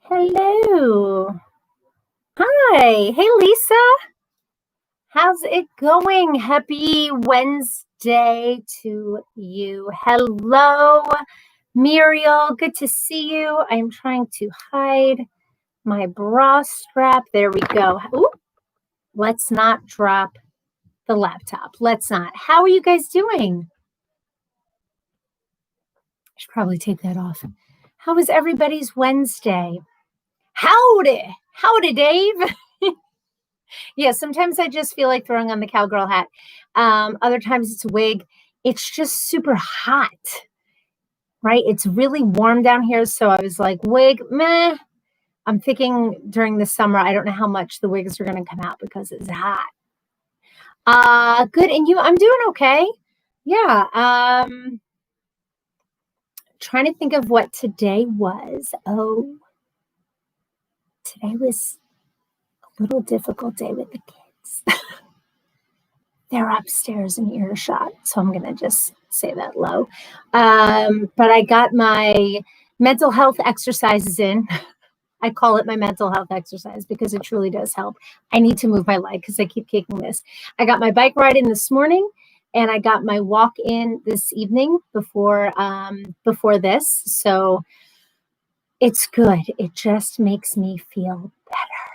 Hello. Hi. Hey, Lisa. How's it going? Happy Wednesday to you. Hello, Muriel. Good to see you. I'm trying to hide my bra strap. There we go. Ooh, let's not drop the laptop. Let's not. How are you guys doing? I should probably take that off. How was everybody's Wednesday? Howdy. Howdy, Dave. Yeah, sometimes I just feel like throwing on the cowgirl hat. Other times it's a wig. It's just super hot, right? It's really warm down here. So I was like, wig, meh. I'm thinking during the summer, I don't know how much the wigs are going to come out because it's hot. Good. And you? I'm doing okay. Yeah. Trying to think of what today was. Oh, today was a little difficult day with the kids. They're upstairs in earshot, so I'm going to just say that low. But I got my mental health exercises in. I call it my mental health exercise because it truly does help. I need to move my leg because I keep kicking this. I got my bike ride in this morning, and I got my walk in this evening before this. So it's good. It just makes me feel better.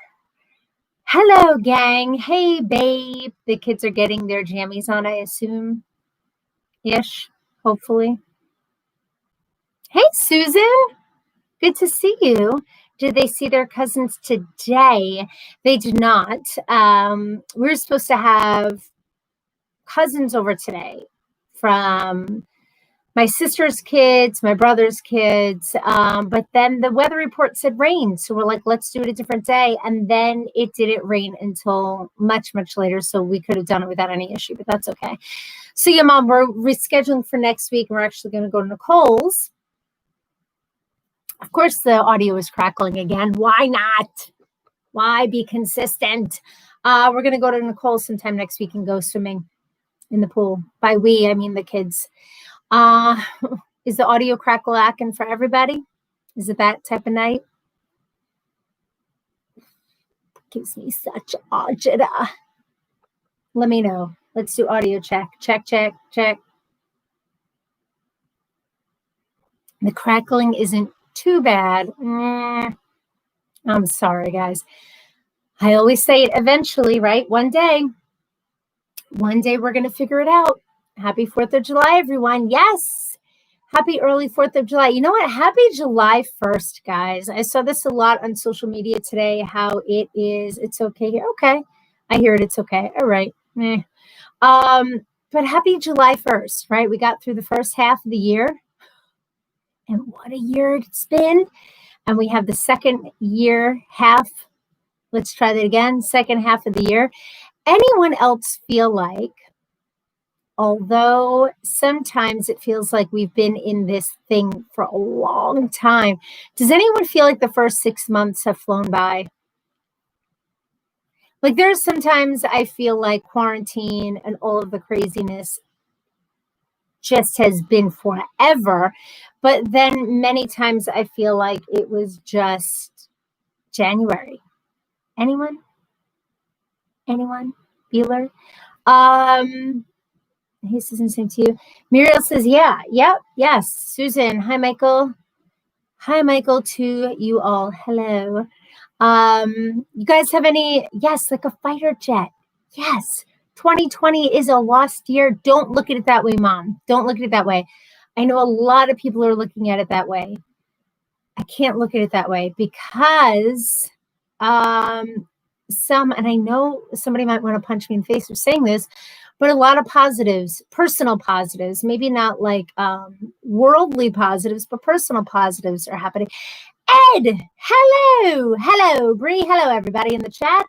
Hello, gang. Hey, babe. The kids are getting their jammies on, I assume. Ish, hopefully. Hey, Susan. Good to see you. Did they see their cousins today? They did not. We were supposed to have cousins over today from my sister's kids, my brother's kids. But then the weather report said rain. So we're like, let's do it a different day. And then it didn't rain until much, much later. So we could have done it without any issue, but that's okay. So yeah, Mom, we're rescheduling for next week. We're actually going to go to Nicole's. Of course, the audio is crackling again. Why not? Why be consistent? We're going to go to Nicole's sometime next week and go swimming in the pool. By we, I mean the kids. Is the audio crackle-lacking for everybody? Is it that type of night? Gives me such agita. Let me know. Let's do audio check. Check, check, check. The crackling isn't too bad. I'm sorry, guys. I always say it eventually, right? One day we're going to figure it out. Happy 4th of July, everyone. Yes. Happy early 4th of July. You know what? Happy July 1st, guys. I saw this a lot on social media today, how it is. It's okay here. Okay. I hear it. It's okay. All right. But happy July 1st, right? We got through the first half of the year. And what a year it's been. And we have the second year half. Let's try that again. Second half of the year. Anyone else feel like, although sometimes it feels like we've been in this thing for a long time, does anyone feel like the first 6 months have flown by? Like there's sometimes I feel like quarantine and all of the craziness just has been forever. But then many times I feel like it was just January. Anyone? Bueller? He says the same to you. Muriel says, yeah, yep, yes. Susan, hi, Michael. Hi, Michael, to you all. Hello. You guys have any, yes, like a fighter jet. Yes. 2020 is a lost year. Don't look at it that way, Mom. Don't look at it that way. I know a lot of people are looking at it that way. I can't look at it that way because and I know somebody might want to punch me in the face for saying this, but a lot of positives, personal positives, maybe not like worldly positives, but personal positives are happening. Ed, hello, Bree, hello, everybody in the chat.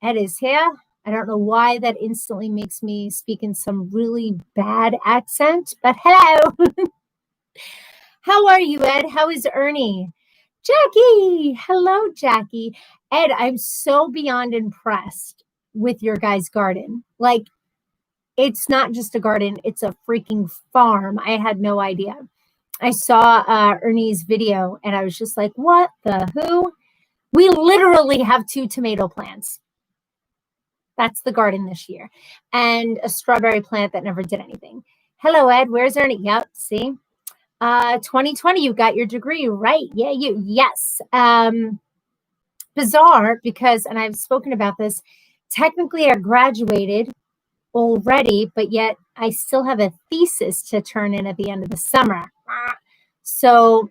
Ed is here. I don't know why that instantly makes me speak in some really bad accent, but hello. How are you, Ed? How is Ernie? Jackie, hello, Jackie. Ed, I'm so beyond impressed with your guys' garden. Like, it's not just a garden, it's a freaking farm. I had no idea. I saw Ernie's video and I was just like, what the who? We literally have 2 tomato plants. That's the garden this year. And a strawberry plant that never did anything. Hello, Ed. Where's Ernie? Yep. See? 2020, you got your degree, right? Yeah, yes. Bizarre because, and I've spoken about this, technically I graduated already, but yet I still have a thesis to turn in at the end of the summer. So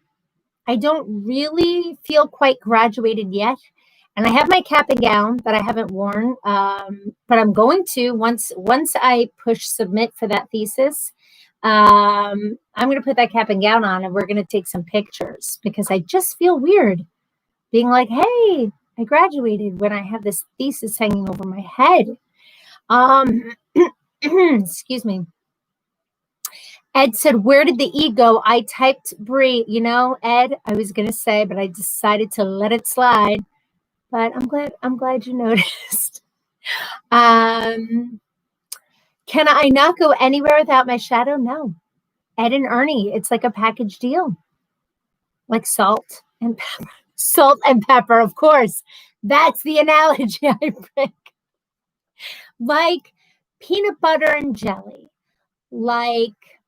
I don't really feel quite graduated yet. And I have my cap and gown that I haven't worn, but I'm going to once I push submit for that thesis. I'm going to put that cap and gown on, and we're going to take some pictures because I just feel weird being like, "Hey, I graduated," when I have this thesis hanging over my head. Excuse me. Ed said, "Where did the E go?" I typed Bree. You know, Ed, I was going to say, but I decided to let it slide. But I'm glad you noticed. Can I not go anywhere without my shadow? No. Ed and Ernie, it's like a package deal. Like salt and pepper. Salt and pepper, of course. That's the analogy I bring. Like peanut butter and jelly. Like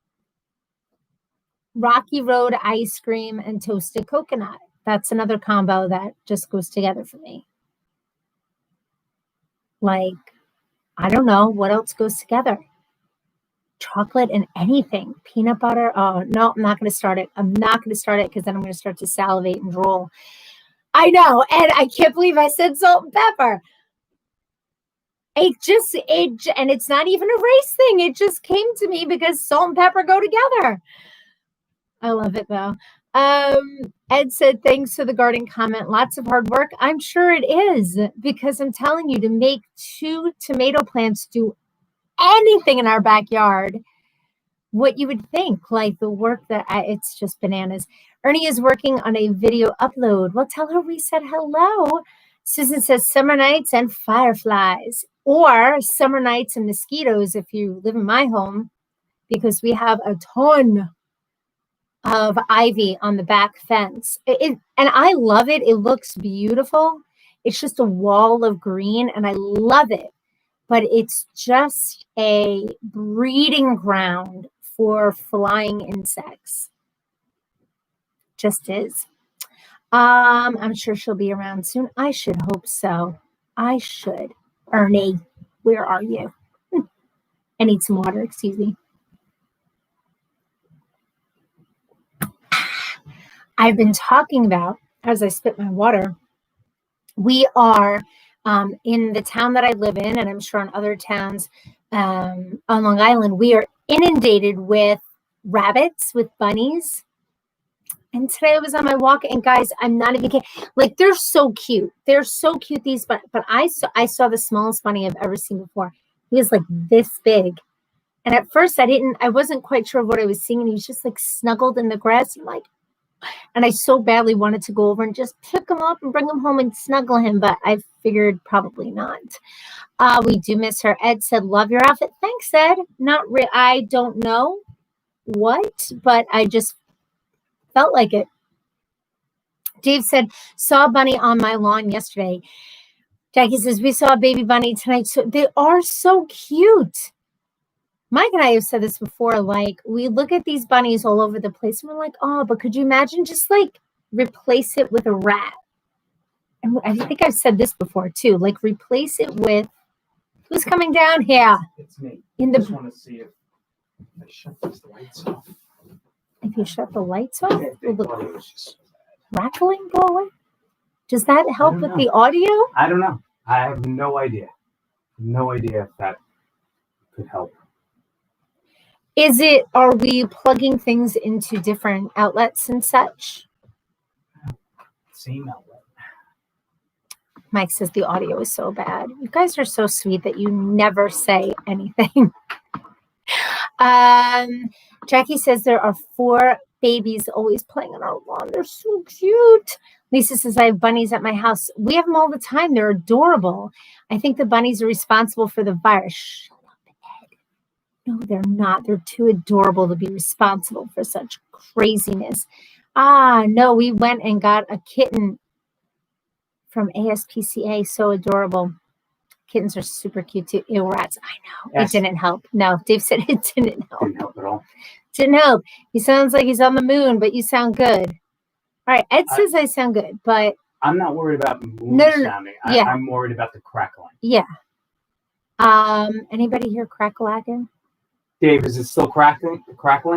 Rocky Road ice cream and toasted coconut. That's another combo that just goes together for me. Like, I don't know what else goes together. Chocolate and anything. Peanut butter. Oh, no, I'm not going to start it. I'm not going to start it because then I'm going to start to salivate and drool. I know. And I can't believe I said salt and pepper. And it's not even a race thing. It just came to me because salt and pepper go together. I love it though. Ed said, thanks for the garden comment. Lots of hard work. I'm sure it is because I'm telling you, to make 2 tomato plants do anything in our backyard, what you would think, like the work that it's just bananas. Ernie is working on a video upload. Well, tell her we said hello. Susan says summer nights and fireflies, or summer nights and mosquitoes if you live in my home, because we have a ton of ivy on the back fence. And I love it. It looks beautiful. It's just a wall of green and I love it. But it's just a breeding ground for flying insects. Just is. I'm sure she'll be around soon. I should hope so. I should. Ernie, where are you? I need some water, excuse me. I've been talking about, as I spit my water, we are in the town that I live in, and I'm sure in other towns on Long Island, we are inundated with rabbits, with bunnies. And today I was on my walk, and guys, I'm not even kidding. Like, they're so cute. They're so cute, these, but I saw the smallest bunny I've ever seen before. He was like this big. And at first I wasn't quite sure what I was seeing. And he was just like snuggled in the grass. And I so badly wanted to go over and just pick him up and bring him home and snuggle him, but I figured probably not. We do miss her. Ed said, love your outfit. Thanks, Ed. I don't know what, but I just felt like it. Dave said, saw a bunny on my lawn yesterday. Jackie says, we saw a baby bunny tonight. So they are so cute. Mike and I have said this before, like, we look at these bunnies all over the place and we're like, oh, but could you imagine just like replace it with a rat? And I think I've said this before too, like replace it with, who's coming down here? It's me. I just want to see if I shut these lights off. If you shut the lights off, will the rattling go away? Does that help with the audio? I don't know. I have no idea. No idea if that could help. Are we plugging things into different outlets and such? Same outlet. Mike says the audio is so bad. You guys are so sweet that you never say anything. Jackie says there are 4 babies always playing on our lawn. They're so cute. Lisa says I have bunnies at my house. We have them all the time. They're adorable. I think the bunnies are responsible for the virus. Shut up, Ed. No, they're not. They're too adorable to be responsible for such craziness. Ah, no, we went and got a kitten from ASPCA. So adorable. Kittens are super cute too. Ew, rats. I know. Yes. It didn't help. No, Dave said it didn't help. Didn't help at all. Didn't help. He sounds like he's on the moon, but you sound good. All right. Ed says I sound good, but I'm not worried about moon No. sounding. Yeah. I'm worried about the crackling. yeah. Anybody hear crackalagging? Dave, is it still crackling?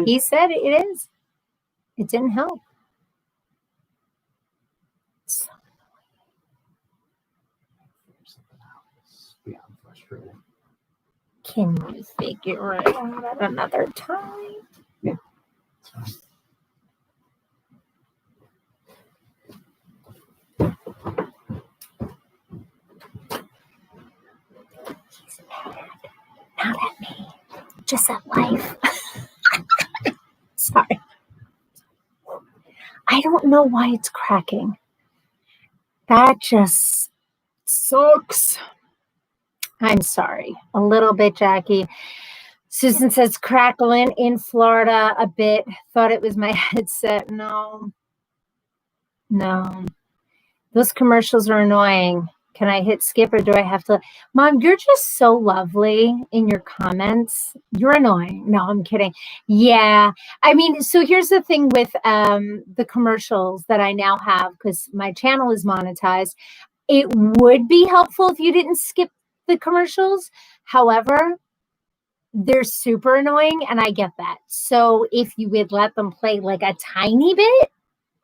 He said it is. It didn't help. So beyond frustrating. can you figure it out at another time? Yeah. That's fine. He's mad. Not at me. Just at life. Sorry. I don't know why it's cracking. That just sucks. I'm sorry. A little bit, Jackie. Susan says crackling in Florida a bit. Thought it was my headset. No. Those commercials are annoying. Can I hit skip or do I have to? Mom, you're just so lovely in your comments. You're annoying. No, I'm kidding. Yeah. I mean, so here's the thing with the commercials that I now have, because my channel is monetized. It would be helpful if you didn't skip the commercials. However, they're super annoying and I get that. So if you would let them play like a tiny bit,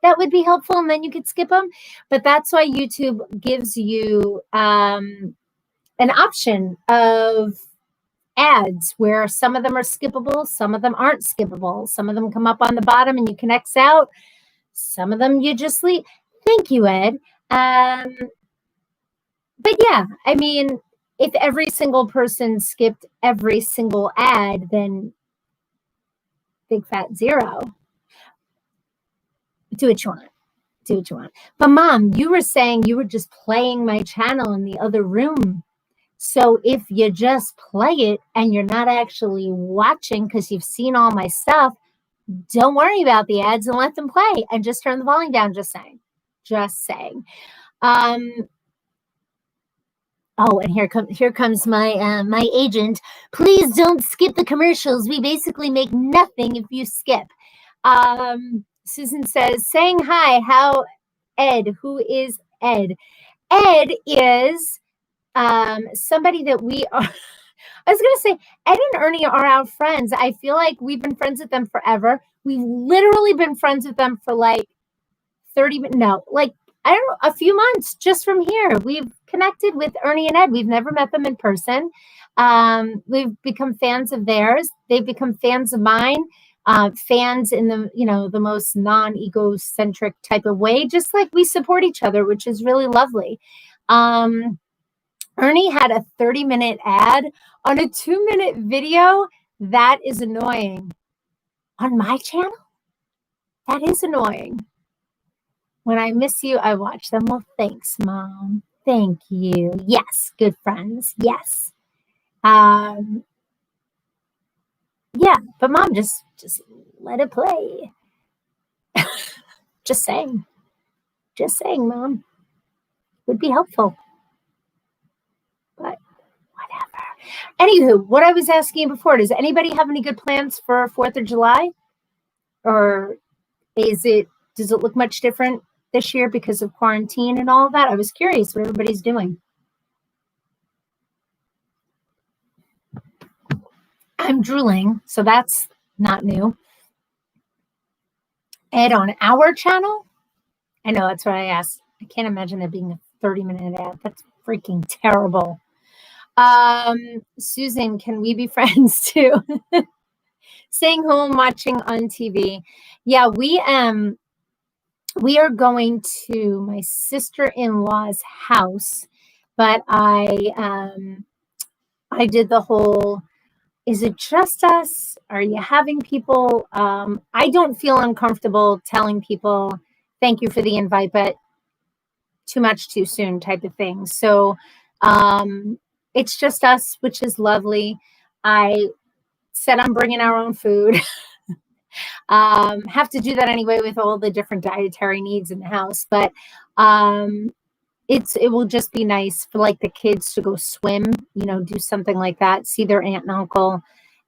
that would be helpful, and then you could skip them. But that's why YouTube gives you an option of ads where some of them are skippable, some of them aren't skippable. Some of them come up on the bottom and you can X out. Some of them you just leave. Thank you, Ed. But yeah, I mean, if every single person skipped every single ad, then big fat zero. Do what you want. Do what you want. But Mom, you were saying you were just playing my channel in the other room. So if you just play it and you're not actually watching because you've seen all my stuff, don't worry about the ads and let them play and just turn the volume down. Just saying. Oh, and here comes my my agent. Please don't skip the commercials. We basically make nothing if you skip. Susan says, saying hi, how Ed? Who is Ed? Ed is somebody that we are. I was going to say, Ed and Ernie are our friends. I feel like we've been friends with them forever. We've literally been friends with them for like 30 minutes. No, like, I don't know, a few months just from here. We've connected with Ernie and Ed. We've never met them in person. We've become fans of theirs. They've become fans of mine. Fans in the, the most non-egocentric type of way, just like we support each other, which is really lovely. Ernie had a 30-minute ad on a 2-minute video. That is annoying. On my channel? That is annoying. When I miss you, I watch them. Well, thanks, Mom. Thank you. Yes, good friends. Yes. Yeah, but Mom, just let it play. Just saying, Mom. Would be helpful. But whatever. Anywho, what I was asking you before, does anybody have any good plans for 4th of July? Or does it look much different this year because of quarantine and all of that? I was curious what everybody's doing. I'm drooling, so that's not new. Ed, on our channel? I know, that's what I asked. I can't imagine there being a 30-minute ad. That's freaking terrible. Susan, can we be friends too? Staying home, watching on TV. Yeah, we are going to my sister-in-law's house, but I did the whole, is it just us? Are you having people? I don't feel uncomfortable telling people thank you for the invite, but too much too soon type of thing. So it's just us, which is lovely. I said I'm bringing our own food. Have to do that anyway with all the different dietary needs in the house. But it will just be nice for like the kids to go swim, do something like that, see their aunt and uncle.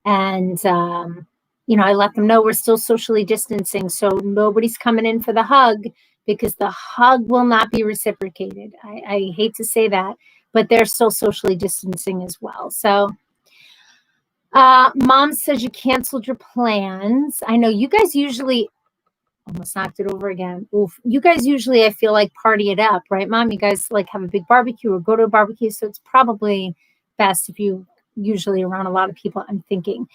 And, I let them know we're still socially distancing. So nobody's coming in for the hug because the hug will not be reciprocated. I hate to say that, but they're still socially distancing as well. So Mom says you canceled your plans. I know you guys usually almost knocked it over again. Oof. You guys usually, I feel like, party it up, right, Mom? You guys like have a big barbecue or go to a barbecue. So it's probably best if you usually around a lot of people, I'm thinking.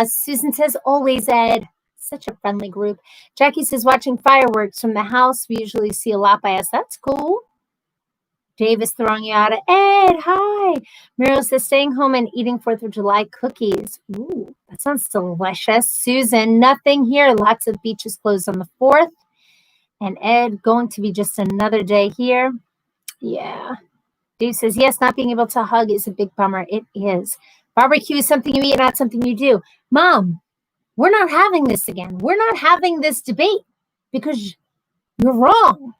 Susan says, always, Ed. Such a friendly group. Jackie says, watching fireworks from the house. We usually see a lot by us. That's cool. Dave is throwing you out. Ed, hi. Muriel says, staying home and eating 4th of July cookies. Ooh, that sounds delicious. Susan, nothing here. Lots of beaches closed on the 4th. And Ed, going to be just another day here. Yeah. Dave says, yes, not being able to hug is a big bummer. It is. Barbecue is something you eat, not something you do. Mom, we're not having this again. We're not having this debate because you're wrong.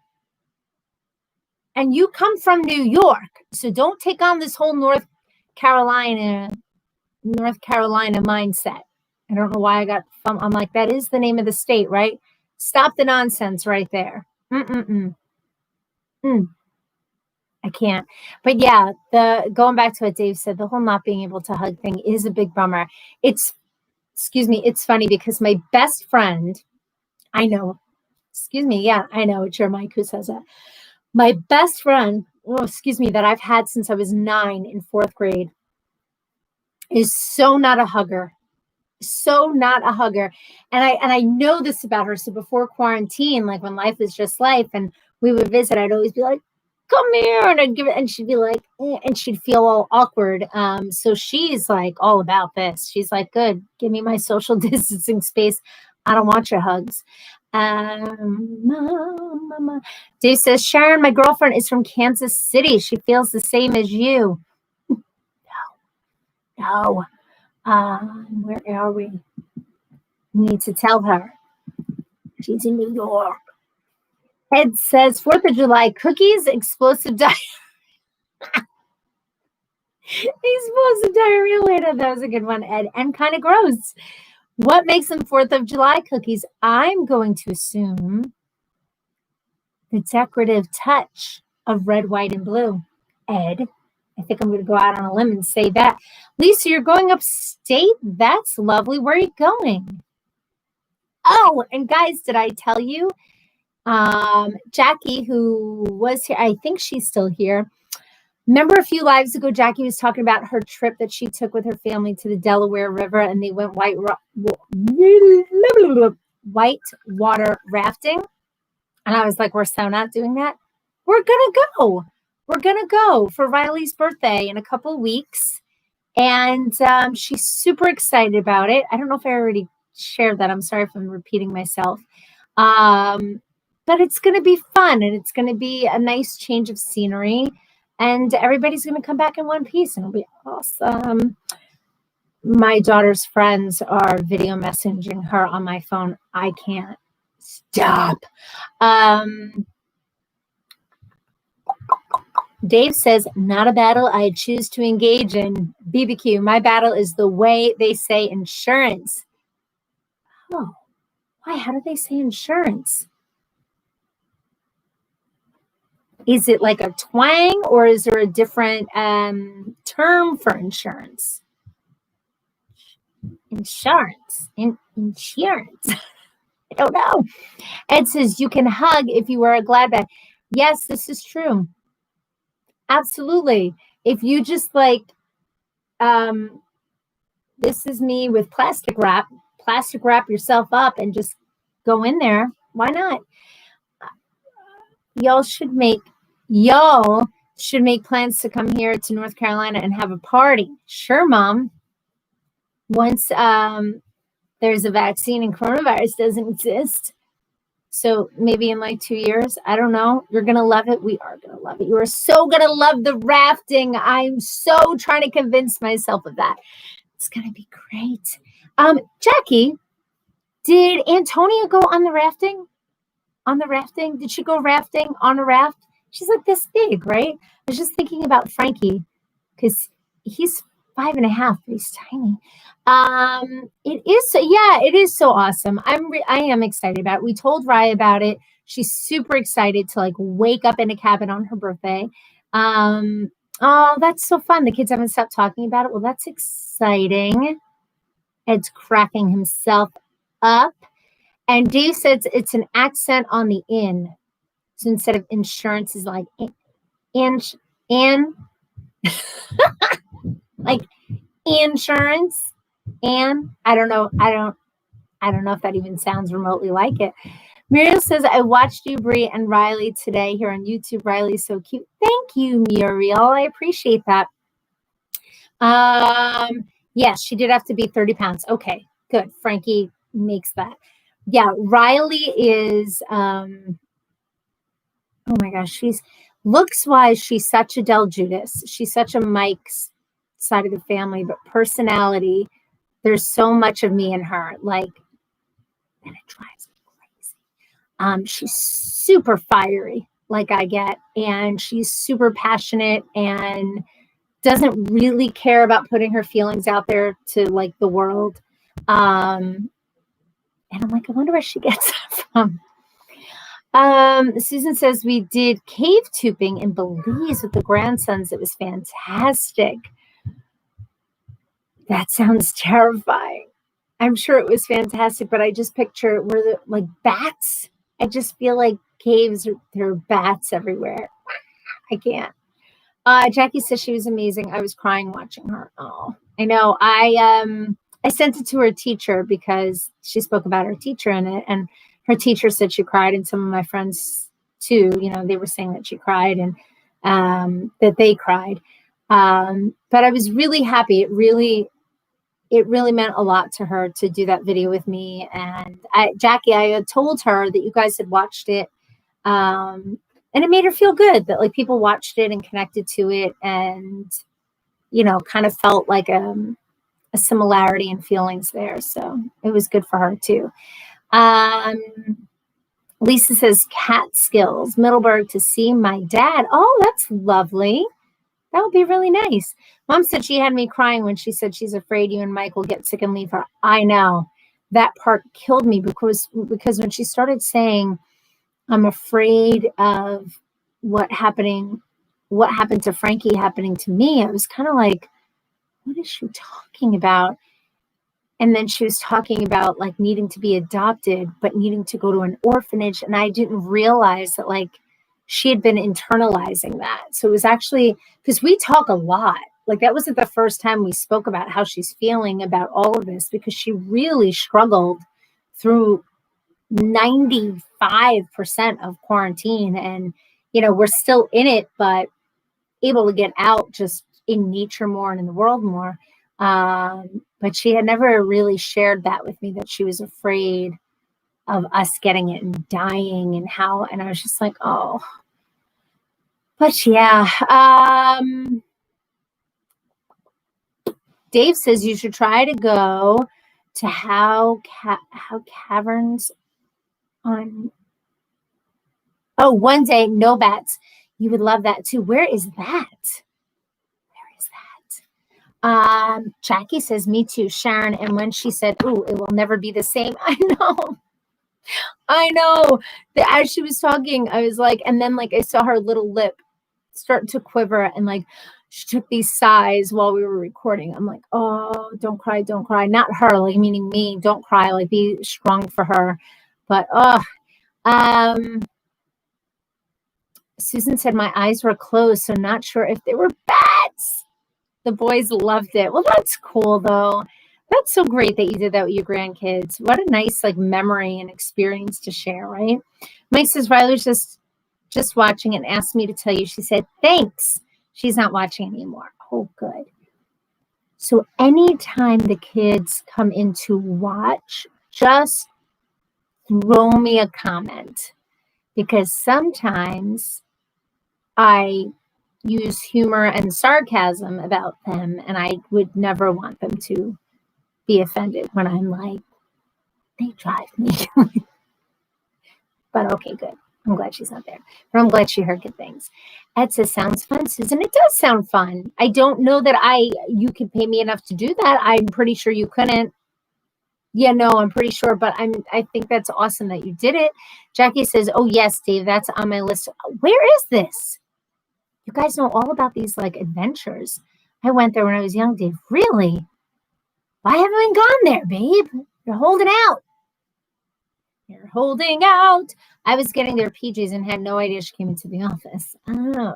And you come from New York, so don't take on this whole North Carolina mindset. I don't know why I got, I'm like, that is the name of the state, right? Stop the nonsense right there. I can't. But yeah, going back to what Dave said, the whole not being able to hug thing is a big bummer. It's funny because my best friend, I know, it's your Mike who says that. My best friend, that I've had since I was 9 in 4th grade is so not a hugger. And I know this about her. So before quarantine, like when life is just life and we would visit, I'd always be like, come here. And I'd give it, and she'd be like, and she'd feel all awkward. So she's like all about this. She's like, good, give me my social distancing space. I don't want your hugs. Dave says, Sharon, my girlfriend is from Kansas City. She feels the same as you. No. Where are we? We need to tell her. She's in New York. Ed says, 4th of July cookies, explosive diarrhea. Explosive diarrhea later. That was a good one, Ed. And kind of gross. What makes them 4th of July cookies? I'm going to assume the decorative touch of red, white, and blue. Ed, I think I'm going to go out on a limb and say that. Lisa, you're going upstate? That's lovely. Where are you going? Oh, and guys, did I tell you? Jackie, who was here, I think she's still here. Remember a few lives ago, Jackie was talking about her trip that she took with her family to the Delaware River, and they went white water rafting. And I was like, we're so not doing that. We're going to go. We're going to go for Riley's birthday in a couple of weeks. And she's super excited about it. I don't know if I already shared that. I'm sorry if I'm repeating myself. But it's going to be fun, and it's going to be a nice change of scenery. And everybody's going to come back in one piece, and it'll be awesome. My daughter's friends are video messaging her on my phone. I can't stop. Dave says, not a battle I choose to engage in. BBQ, my battle is the way they say insurance. Oh, why? How do they say insurance? Is it like a twang, or is there a different term for insurance? Insurance. I don't know. Ed says, you can hug if you wear a glad bag. Yes, this is true. Absolutely. If you just like, this is me with plastic wrap yourself up and just go in there. Why not? Y'all should make plans to come here to North Carolina and have a party. Sure, Mom. Once there's a vaccine and coronavirus doesn't exist. So maybe in like 2 years, I don't know. You're going to love it. We are going to love it. You are so going to love the rafting. I'm so trying to convince myself of that. It's going to be great. Jackie, did Antonia go on the rafting? On the rafting? Did she go rafting on a raft? She's like this big, right? I was just thinking about Frankie because he's 5.5, but he's tiny. It is so, yeah, it is so awesome. I am excited about it. We told Rye about it. She's super excited to like wake up in a cabin on her birthday. Oh, that's so fun. The kids haven't stopped talking about it. Well, that's exciting. Ed's cracking himself up. And Dave says it's an accent on the in. So instead of insurance is like in like insurance. And I don't know. I don't know if that even sounds remotely like it. Muriel says, I watched you, Bree, and Riley today here on YouTube. Riley's so cute. Thank you, Muriel. I appreciate that. Yes, she did have to be 30 pounds. Okay, good. Frankie makes that. Yeah, Riley is, oh my gosh, she's looks-wise, she's such a Del Judas. She's such a Mike's side of the family, but personality, there's so much of me in her. Like, and it drives me crazy. She's super fiery, like I get, and she's super passionate and doesn't really care about putting her feelings out there to like the world. And I'm like, I wonder where she gets that from. Susan says we did cave tubing in Belize with the grandsons. It was fantastic. That sounds terrifying. I'm sure it was fantastic, but I just picture were the like bats. I just feel like caves, there are bats everywhere. I can't. Jackie says she was amazing. I was crying watching her. Oh, I know. I sent it to her teacher because she spoke about her teacher in it, and her teacher said she cried, and some of my friends too. You know, they were saying that she cried and that they cried. But I was really happy. It really meant a lot to her to do that video with me. And Jackie, I had told her that you guys had watched it. And it made her feel good that like people watched it and connected to it and, you know, kind of felt like a similarity in feelings there. So it was good for her too. Lisa says cat skills, Middleburg to see my dad. Oh, that's lovely. That would be really nice. Mom said she had me crying when she said she's afraid you and Mike will get sick and leave her. I know that part killed me because when she started saying, I'm afraid of what happened to Frankie happening to me. I was kind of like, what is she talking about? And then she was talking about like needing to be adopted, but needing to go to an orphanage. And I didn't realize that like she had been internalizing that. So it was actually because we talk a lot. Like that wasn't the first time we spoke about how she's feeling about all of this because she really struggled through 95% of quarantine, and you know we're still in it but able to get out just in nature more and in the world more, but she had never really shared that with me, that she was afraid of us getting it and dying and how, and I was just like, oh, but yeah. Dave says you should try to go to how caverns on. Oh, one day, no bats. You would love that too. Where is that? Where is that? Jackie says, me too, Sharon. And when she said, "Ooh, it will never be the same," I know. I know. As she was talking, I was like, and then like I saw her little lip start to quiver, and like she took these sighs while we were recording. I'm like, oh, don't cry, don't cry. Not her, like meaning me. Don't cry, like be strong for her. But Susan said my eyes were closed, so not sure if they were bats. The boys loved it. Well, that's cool though. That's so great that you did that with your grandkids. What a nice like memory and experience to share, right? Mike says Riley's just watching and asked me to tell you. She said, thanks. She's not watching anymore. Oh, good. So anytime the kids come in to watch, just throw me a comment, because sometimes I use humor and sarcasm about them, and I would never want them to be offended when I'm like, they drive me. But okay, good. I'm glad she's not there. But I'm glad she heard good things. Ed says, sounds fun, Susan. It does sound fun. I don't know that you could pay me enough to do that. I'm pretty sure you couldn't. Yeah, no, I'm pretty sure, but I think that's awesome that you did it. Jackie says, oh yes, Dave, that's on my list. Where is this? You guys know all about these like adventures. I went there when I was young, Dave. Really? Why haven't we gone there, babe? You're holding out. You're holding out. I was getting their PJs and had no idea she came into the office. Oh,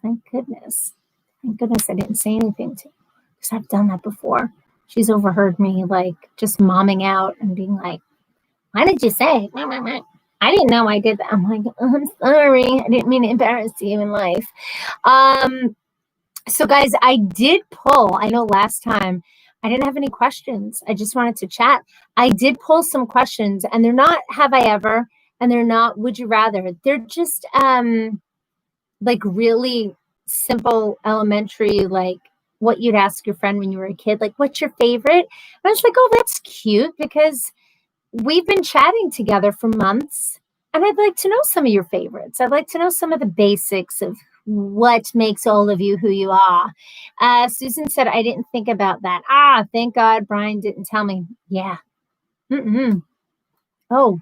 thank goodness. Thank goodness I didn't say anything to her, because I've done that before. She's overheard me like just momming out and being like, why did you say? I didn't know I did that. I'm like, oh, I'm sorry. I didn't mean to embarrass you in life. So guys, I did pull, I know last time I didn't have any questions. I just wanted to chat. I did pull some questions, and they're not have I ever, and they're not would you rather. They're just like really simple, elementary, like what you'd ask your friend when you were a kid, like what's your favorite? And I was like, oh, that's cute, because we've been chatting together for months, and I'd like to know some of your favorites. I'd like to know some of the basics of what makes all of you who you are. Susan said, I didn't think about that. Thank God Brian didn't tell me. Yeah. Oh,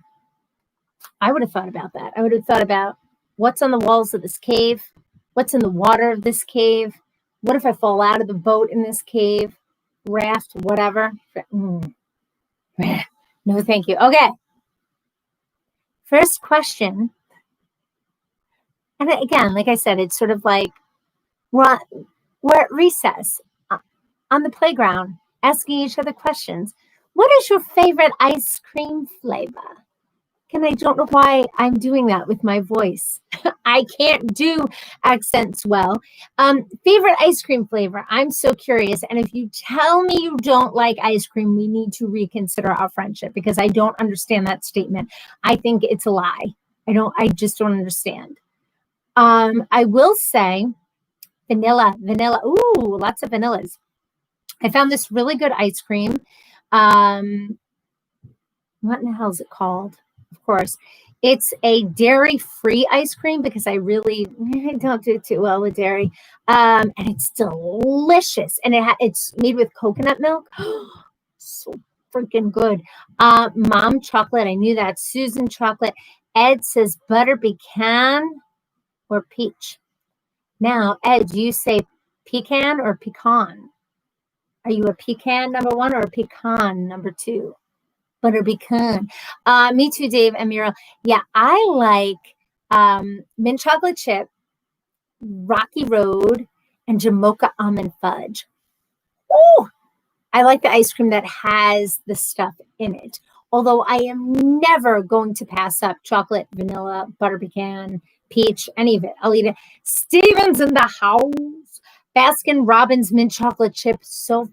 I would have thought about that. I would have thought about what's on the walls of this cave, what's in the water of this cave, what if I fall out of the boat in this cave, raft, whatever. No, thank you. Okay. First question. And again, like I said, it's sort of like we're at recess on the playground asking each other questions. What is your favorite ice cream flavor? And I don't know why I'm doing that with my voice. I can't do accents well. Favorite ice cream flavor? I'm so curious. And if you tell me you don't like ice cream, we need to reconsider our friendship, because I don't understand that statement. I think it's a lie. I just don't understand. I will say vanilla. Ooh, lots of vanillas. I found this really good ice cream. What in the hell is it called? Of course, it's a dairy-free ice cream, because I don't do too well with dairy. And it's delicious. And it's made with coconut milk. So freaking good. Mom chocolate. I knew that. Susan chocolate. Ed says butter pecan or peach. Now, Ed, do you say pecan or pecan? Are you a pecan number one or a pecan number two? Butter pecan. Me too, Dave and Muriel. Yeah, I like mint chocolate chip, Rocky Road, and Jamocha almond fudge. Oh, I like the ice cream that has the stuff in it. Although I am never going to pass up chocolate, vanilla, butter pecan, peach, any of it. I'll eat it. Steven's in the house. Baskin Robbins mint chocolate chip. So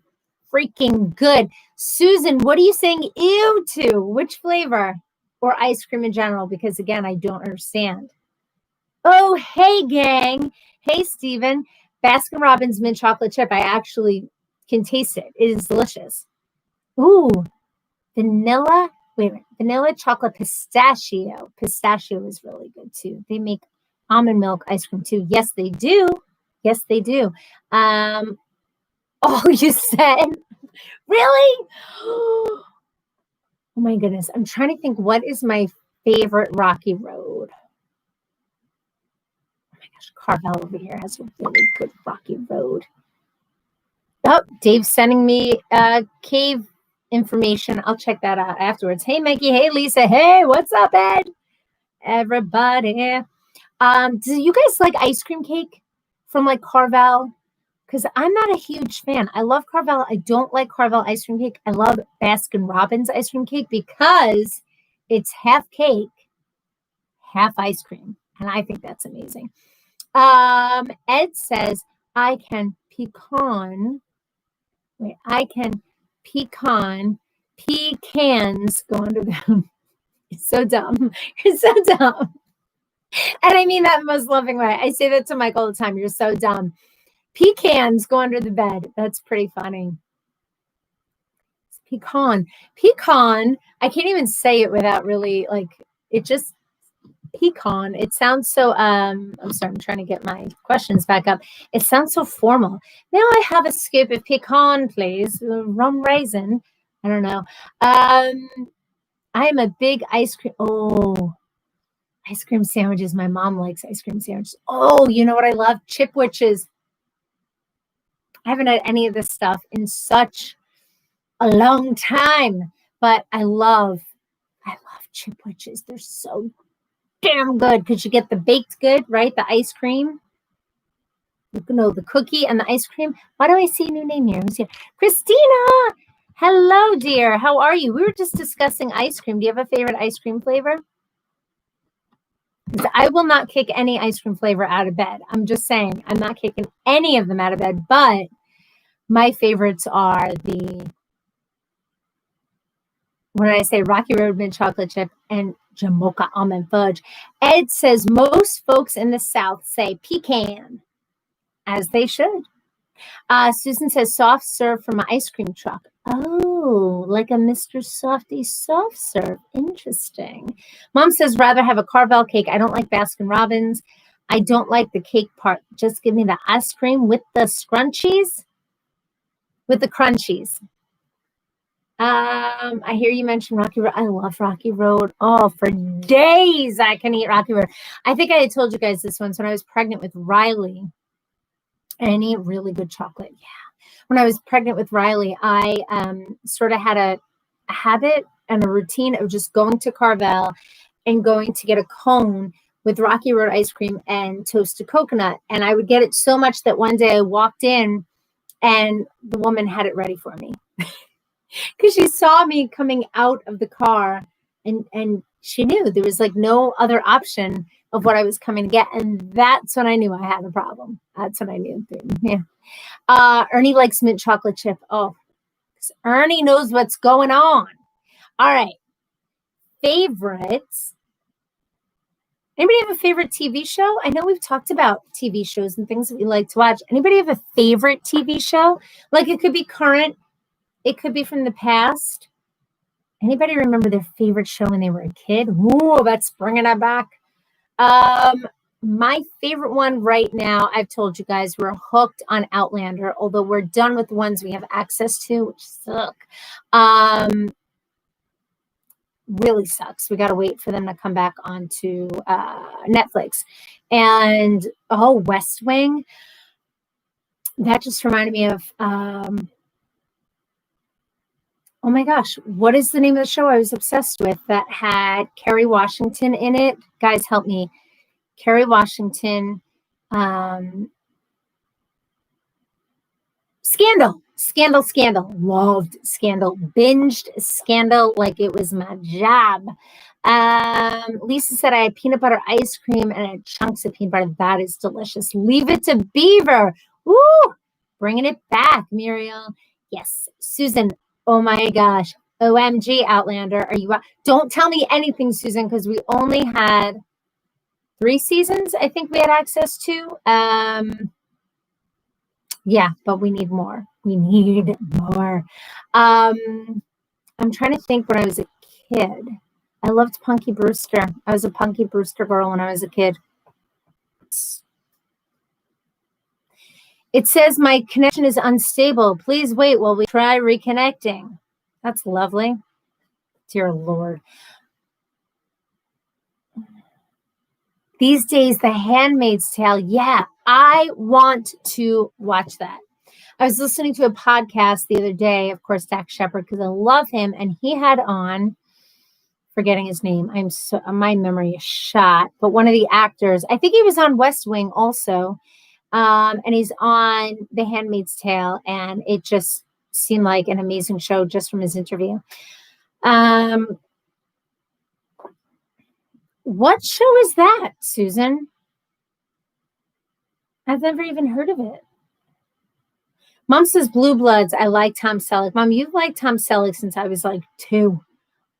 freaking good. Susan, what are you saying ew to? Which flavor? Or ice cream in general? Because again, I don't understand. Oh, hey, gang. Hey, Steven. Baskin Robbins mint chocolate chip. I actually can taste it. It is delicious. Ooh, vanilla. Wait a minute. Vanilla chocolate pistachio. Pistachio is really good too. They make almond milk ice cream too. Yes, they do. Yes, they do. Oh, you said, really? Oh my goodness. I'm trying to think, what is my favorite Rocky Road? Oh my gosh, Carvel over here has a really good Rocky Road. Oh, Dave's sending me cave information. I'll check that out afterwards. Hey, Mikey. Hey, Lisa. Hey, what's up, Ed? Everybody. Do you guys like ice cream cake from like Carvel? Because I'm not a huge fan. I love Carvel. I don't like Carvel ice cream cake. I love Baskin Robbins ice cream cake because it's half cake, half ice cream. And I think that's amazing. Ed says, I can pecan Pecans go under the... You're so dumb. You're so dumb. And I mean that in the most loving way. I say that to Mike all the time. You're so dumb. Pecans go under the bed. That's pretty funny. Pecan. Pecan. I can't even say it without really it just pecan. It sounds so I'm sorry, I'm trying to get my questions back up. It sounds so formal. Now I have a scoop of pecan, please. Rum raisin. I don't know. I am a big ice cream. Oh, ice cream sandwiches. My mom likes ice cream sandwiches. Oh, you know what I love? Chipwiches. I haven't had any of this stuff in such a long time, but I love chipwiches. They're so damn good because you get the baked good, right? The ice cream. No, the cookie and the ice cream. Why do I see a new name here? Who's here? Christina! Hello, dear. How are you? We were just discussing ice cream. Do you have a favorite ice cream flavor? I will not kick any ice cream flavor out of bed. I'm just saying, I'm not kicking any of them out of bed, but my favorites are what did I say? Rocky Road mint chocolate chip and Jamocha almond fudge. Ed says most folks in the South say pecan, as they should. Susan says soft serve from an ice cream truck. Oh, like a Mr. Softy soft serve. Interesting. Mom says rather have a Carvel cake. I don't like Baskin Robbins. I don't like the cake part. Just give me the ice cream with the scrunchies. With the crunchies. I hear you mention Rocky Road. I love Rocky Road. Oh, for days I can eat Rocky Road. I think I had told you guys this once when I was pregnant with Riley. And eat really good chocolate. Yeah. When I was pregnant with Riley, I sort of had a habit and a routine of just going to Carvel and going to get a cone with Rocky Road ice cream and toasted coconut. And I would get it so much that one day I walked in and the woman had it ready for me. Because she saw me coming out of the car and she knew there was like no other option of what I was coming to get. And that's when I knew I had a problem. That's when I knew. Yeah. Ernie likes mint chocolate chip. Oh, Ernie knows what's going on. All right. Favorites. Anybody have a favorite TV show? I know we've talked about TV shows and things that we like to watch. Anybody have a favorite TV show? Like it could be current. It could be from the past. Anybody remember their favorite show when they were a kid? Ooh, that's bringing it back. My favorite one right now, I've told you guys, we're hooked on Outlander, although we're done with the ones we have access to, which suck. Really sucks. We got to wait for them to come back onto Netflix. And, West Wing. That just reminded me of... oh my gosh, what is the name of the show I was obsessed with that had Kerry Washington in it? Guys, help me. Kerry Washington. Scandal. Loved Scandal. Binged Scandal like it was my job. Lisa said I had peanut butter ice cream and had chunks of peanut butter. That is delicious. Leave it to Beaver. Woo! Bringing it back, Muriel. Yes. Susan. Oh my gosh. OMG, Outlander. Are you out? Don't tell me anything, Susan, because we only had 3 seasons, I think we had access to. Yeah, but we need more. I'm trying to think when I was a kid. I loved Punky Brewster. I was a Punky Brewster girl when I was a kid. It says my connection is unstable. Please wait while we try reconnecting. That's lovely. Dear Lord. These days, The Handmaid's Tale. Yeah, I want to watch that. I was listening to a podcast the other day, of course, Dax Shepard, because I love him, and he had on, forgetting his name, my memory is shot, but one of the actors, I think he was on West Wing also, and he's on The Handmaid's Tale, and it just seemed like an amazing show just from his interview. What show is that, Susan? I've never even heard of it. Mom says Blue Bloods. I like Tom Selleck. Mom, you've liked Tom Selleck since I was like 2.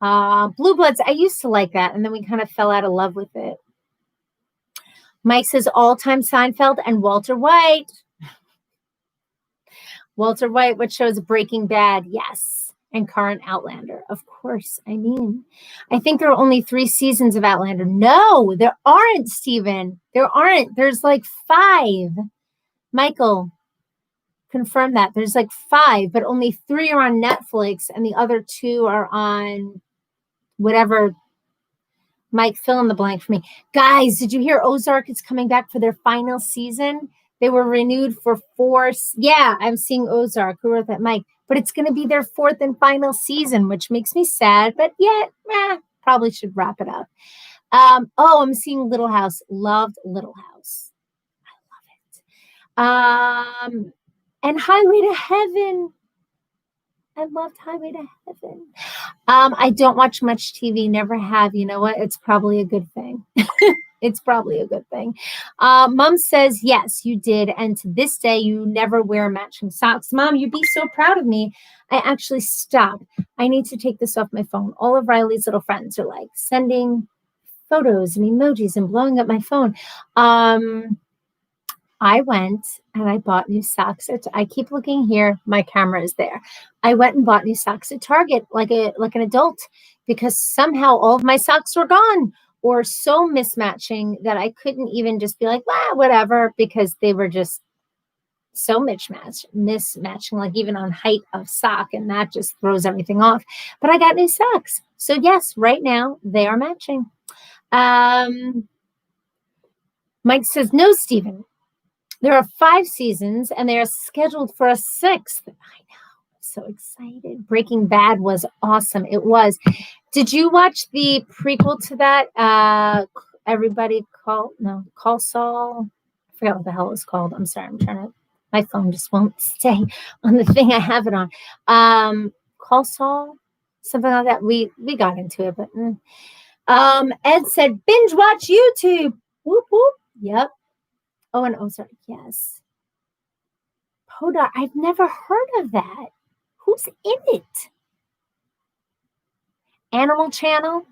Blue Bloods, I used to like that, and then we kind of fell out of love with it. Mike says all-time Seinfeld and Walter White. Walter White, what shows? Breaking Bad, yes. And current Outlander, of course. I mean, I think there are only 3 seasons of Outlander. No, there aren't, Stephen. There aren't. There's like 5. Michael, confirm that. There's like 5, but only 3 are on Netflix, and the other 2 are on whatever. Mike, fill in the blank for me. Guys, did you hear Ozark is coming back for their final season? They were renewed for 4. Yeah, I'm seeing Ozark. Who wrote that, Mike? But it's going to be their 4th and final season, which makes me sad. But yet, probably should wrap it up. I'm seeing Little House. Loved Little House. I love it. And Highway to Heaven. I loved Highway to Heaven. I don't watch much TV, never have. You know what? It's probably a good thing. It's probably a good thing. Mom says, yes, you did. And to this day, you never wear matching socks. Mom, you'd be so proud of me. I actually stopped. I need to take this off my phone. All of Riley's little friends are like sending photos and emojis and blowing up my phone. I went and I bought new socks. I keep looking here. My camera is there. I went and bought new socks at Target like an adult because somehow all of my socks were gone or so mismatching that I couldn't even just be like, whatever, because they were just so mismatching, like even on height of sock, and that just throws everything off. But I got new socks. So yes, right now they are matching. Mike says, no, Stephen. There are 5 seasons, and they are scheduled for a 6th. I know. I'm so excited. Breaking Bad was awesome. It was. Did you watch the prequel to that? Call Saul. I forgot what the hell it's called. I'm sorry. My phone just won't stay on the thing I have it on. Call Saul, something like that. We got into it, but Ed said, binge watch YouTube. Whoop, whoop. Yep. Oh, and Ozark, yes. Podar, I've never heard of that. Who's in it? Animal Channel?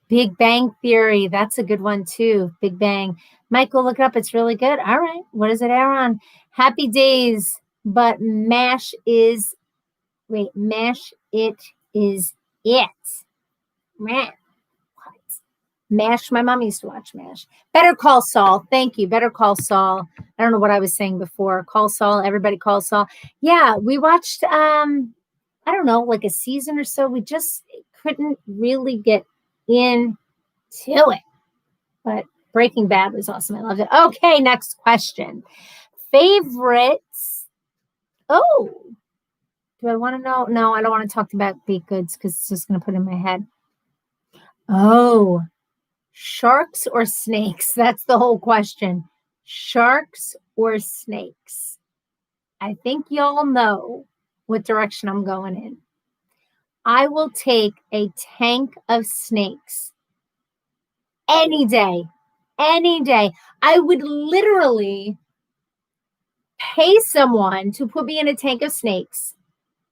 Big Bang Theory, that's a good one too. Big Bang. Michael, look it up. It's really good. All right. What does it air on? Happy Days, but MASH it is it. Man. MASH. My mom used to watch MASH. Better Call Saul. Thank you. Better Call Saul. I don't know what I was saying before. Call Saul. Everybody call Saul. Yeah, we watched, I don't know, like a season or so. We just couldn't really get into it. But Breaking Bad was awesome. I loved it. Okay, next question. Favorites. Oh, do I want to know? No, I don't want to talk about baked goods because it's just going to put it in my head. Oh, sharks or snakes? That's the whole question. Sharks or snakes? I think y'all know what direction I'm going in. I will take a tank of snakes any day. Any day. I would literally pay someone to put me in a tank of snakes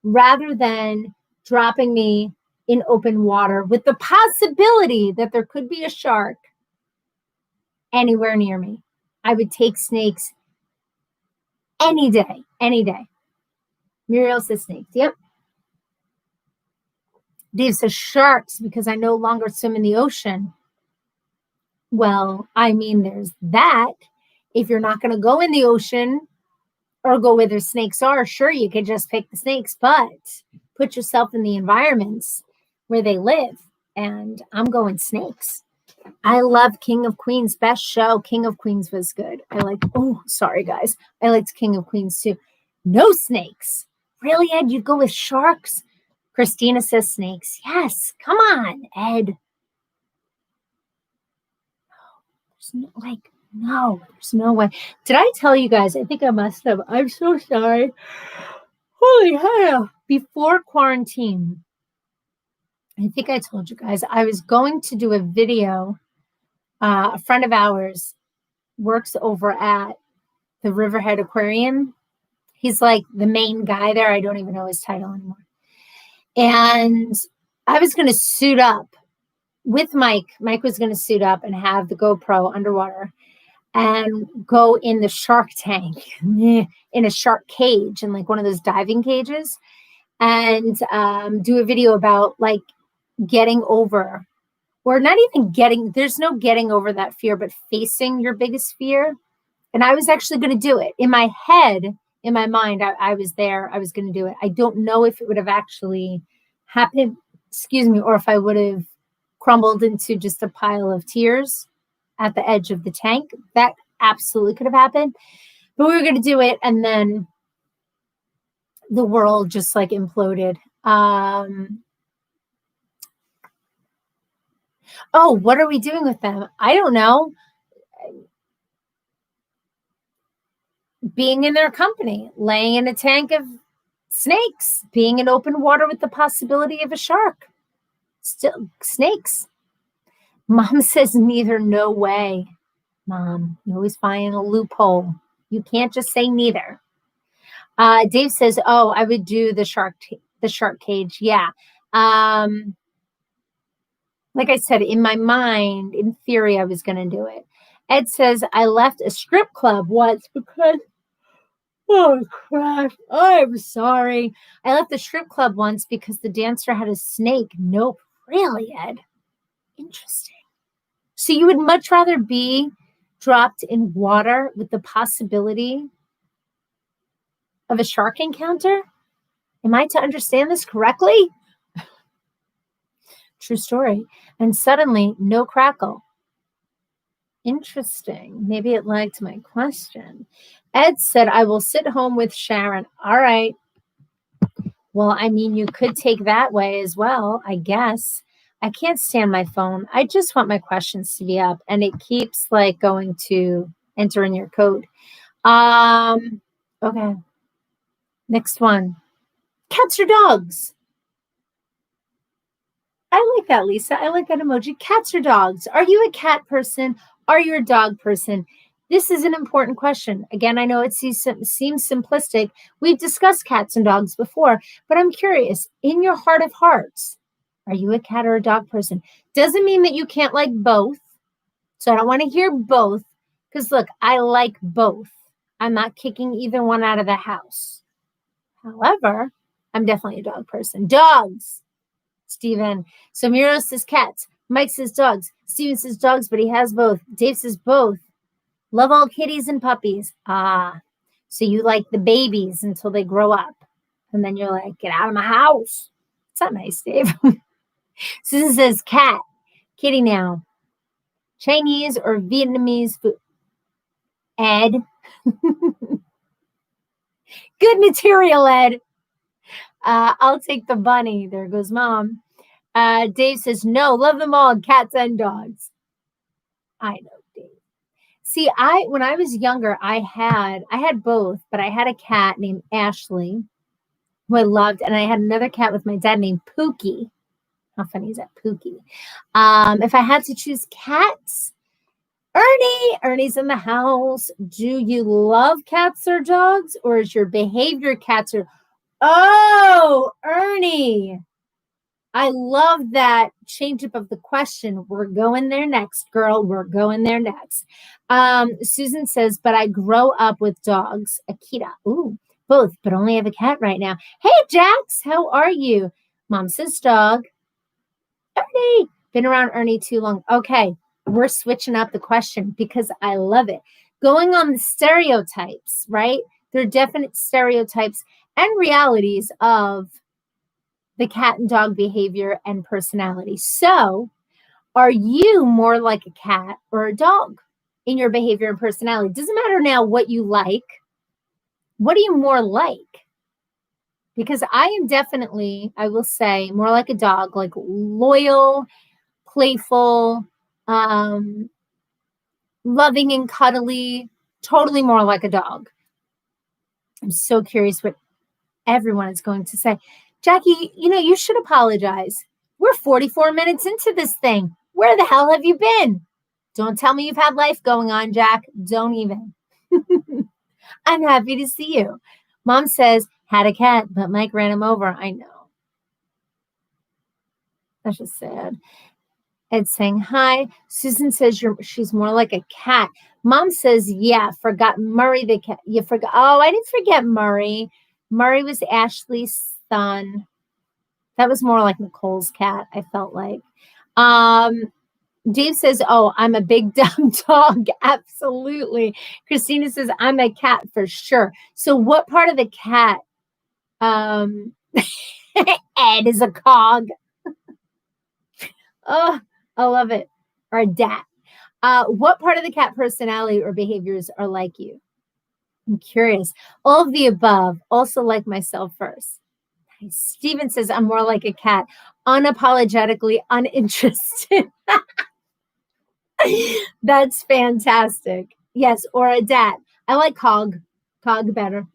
rather than dropping me in open water with the possibility that there could be a shark anywhere near me. I would take snakes any day, any day. Muriel says snakes. Yep. Dave says sharks because I no longer swim in the ocean. Well, I mean, there's that. If you're not going to go in the ocean or go where the snakes are, sure, you could just pick the snakes, but put yourself in the environments where they live. And I'm going snakes. I love King of Queens. Best show. King of Queens was good. Sorry, guys. I liked King of Queens too. No snakes. Really, Ed? You'd go with sharks? Christina says snakes. Yes. Come on, Ed. There's no way. Did I tell you guys? I think I must have. I'm so sorry. Holy hell. Before quarantine, I think I told you guys, I was going to do a video. A friend of ours works over at the Riverhead Aquarium. He's like the main guy there. I don't even know his title anymore. And I was going to suit up with Mike. Mike was going to suit up and have the GoPro underwater and go in the shark tank in a shark cage, in like one of those diving cages, and do a video about like getting over, or not even getting, there's no getting over that fear, but facing your biggest fear. And I was actually going to do it. In my head, in my mind, I was there. I was going to do it. I don't know if it would have actually happened, or if I would have crumbled into just a pile of tears at the edge of the tank. That absolutely could have happened. But we were going to do it, and then the world just like imploded. Oh, what are we doing with them? I don't know. Being in their company, laying in a tank of snakes, being in open water with the possibility of a shark. Still, snakes. Mom says neither. No way. Mom, you always find a loophole. You can't just say neither. Dave says, "Oh, I would do the shark cage." Yeah. Like I said, in my mind, in theory, I was going to do it. Ed says, "I left a strip club once because." Oh, crap. I'm sorry. I left the strip club once because the dancer had a snake. Nope. Really, Ed? Interesting. So you would much rather be dropped in water with the possibility of a shark encounter? Am I to understand this correctly? True story. And suddenly, no crackle. Interesting. Maybe it liked my question. Ed said, "I will sit home with Sharon." All right. Well, I mean, you could take that way as well, I guess. I can't stand my phone. I just want my questions to be up, and it keeps like going to enter in your code. Okay. Next one. Cats or dogs? I like that, Lisa. I like that emoji. Cats or dogs? Are you a cat person? Are you a dog person? This is an important question. Again, I know it seems simplistic. We've discussed cats and dogs before, but I'm curious, in your heart of hearts, are you a cat or a dog person? Doesn't mean that you can't like both. So I don't want to hear both, because look, I like both. I'm not kicking either one out of the house. However, I'm definitely a dog person. Dogs. Steven. So Miro says cats. Mike says dogs. Steven says dogs, but he has both. Dave says both. Love all kitties and puppies. Ah, so you like the babies until they grow up. And then you're like, get out of my house. It's not nice, Dave. Susan says cat. Kitty now. Chinese or Vietnamese food? Ed. Good material, Ed. I'll take the bunny. There goes Mom. Dave says, no, love them all, cats and dogs. I know, Dave. See, when I was younger, I had both, but I had a cat named Ashley, who I loved, and I had another cat with my dad named Pookie. How funny is that, Pookie? If I had to choose cats, Ernie's in the house. Do you love cats or dogs, or is your behavior cats or... Oh, Ernie. I love that change up of the question. We're going there next, girl. We're going there next. Susan says, but I grow up with dogs. Akita. Ooh, both, but only have a cat right now. Hey, Jax, how are you? Mom says dog. Ernie. Been around Ernie too long. Okay, we're switching up the question because I love it. Going on the stereotypes, right? There are definite stereotypes and realities of the cat and dog behavior and personality. So are you more like a cat or a dog in your behavior and personality? Doesn't matter now what you like. What are you more like? Because I am definitely, I will say, more like a dog, like loyal, playful, loving and cuddly, totally more like a dog. I'm so curious what everyone is going to say. Jackie, you should apologize. We're 44 minutes into this thing. Where the hell have you been? Don't tell me you've had life going on, Jack. Don't even. I'm happy to see you. Mom says, had a cat, but Mike ran him over. I know. That's just sad. Ed saying hi. Susan says she's more like a cat. Mom says, yeah, forgot Murray the cat. You forgot. Oh, I didn't forget Murray. Murray was Ashley's son. That was more like Nicole's cat, I felt like. Dave says, oh, I'm a big dumb dog. Absolutely. Christina says, I'm a cat for sure. So what part of the cat? Ed is a cog. Oh, I love it. Or a dat. What part of the cat personality or behaviors are like you? I'm curious. All of the above. Also like myself first. Steven says, I'm more like a cat. Unapologetically uninterested. That's fantastic. Yes, or a dat. I like cog. Cog better.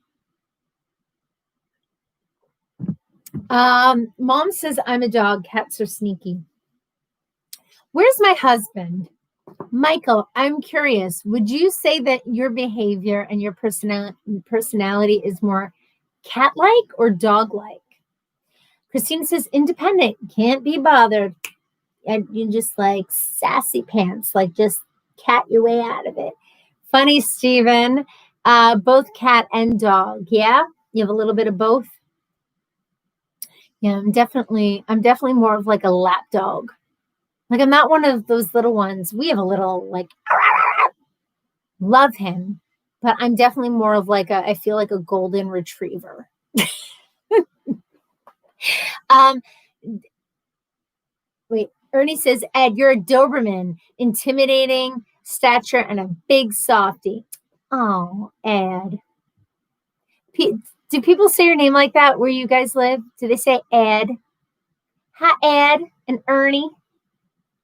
Mom says I'm a dog. Cats are sneaky. Where's my husband? Michael, I'm curious. Would you say that your behavior and your personality is more cat-like or dog-like? Christina says independent, can't be bothered. And you just like sassy pants, like just cat your way out of it. Funny, Steven. Both cat and dog. Yeah, you have a little bit of both. Yeah, I'm definitely more of like a lap dog. Like I'm not one of those little ones. We have a little like love him, but I'm definitely more of like I feel like a golden retriever. Wait, Ernie says, Ed, you're a Doberman, intimidating stature and a big softie. Oh, Ed. Do people say your name like that where you guys live? Do they say Ed? Hi, Ed and Ernie.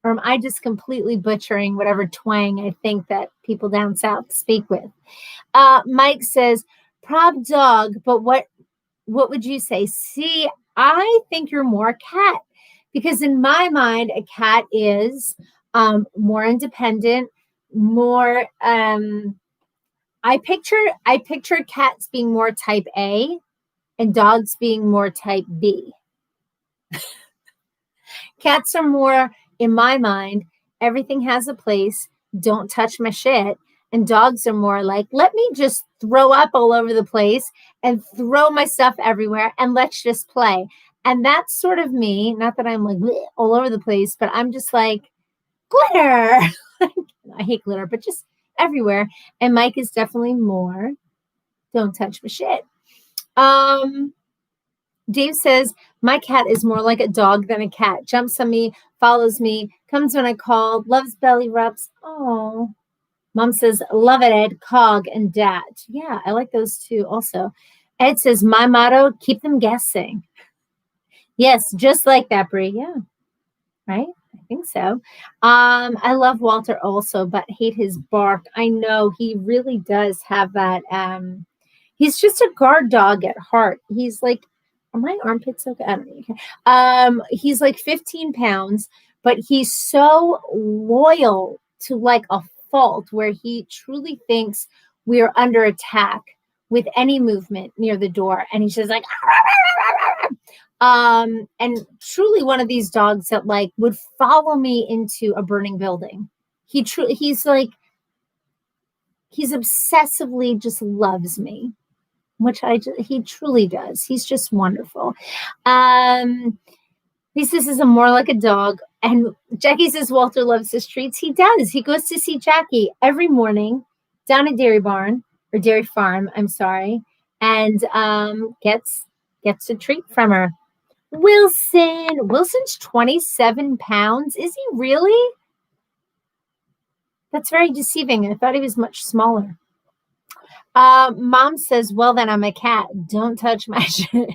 Or am I just completely butchering whatever twang I think that people down south speak with? Mike says, prob dog, but what would you say? See, I think you're more cat because in my mind, a cat is more independent, more I picture cats being more type A and dogs being more type B. Cats are more, in my mind, everything has a place, don't touch my shit. And dogs are more like, let me just throw up all over the place and throw my stuff everywhere and let's just play. And that's sort of me. Not that I'm like all over the place, but I'm just like, glitter. I hate glitter, but just everywhere. And Mike is definitely more, don't touch my shit. Dave says, my cat is more like a dog than a cat. Jumps on me, follows me, comes when I call, loves belly rubs. Oh, Mom says, love it, Ed, cog, and dat. Yeah, I like those two also. Ed says, my motto, keep them guessing. Yes, just like that, Brie. Yeah, right? I think so. I love Walter also, but hate his bark. I know he really does have that. He's just a guard dog at heart. He's like, are my armpits okay? I don't know. He's like 15 pounds, but he's so loyal to like a fault where he truly thinks we are under attack with any movement near the door. And he's just like, and truly one of these dogs that like would follow me into a burning building. He's obsessively just loves me, which he truly does. He's just wonderful. He says is more like a dog. And Jackie says Walter loves his treats. He does. He goes to see Jackie every morning down at Dairy Farm, I'm sorry, and gets a treat from her. Wilson's 27 pounds. Is he really? That's very deceiving. I thought he was much smaller. Mom says, well, then I'm a cat. Don't touch my shit.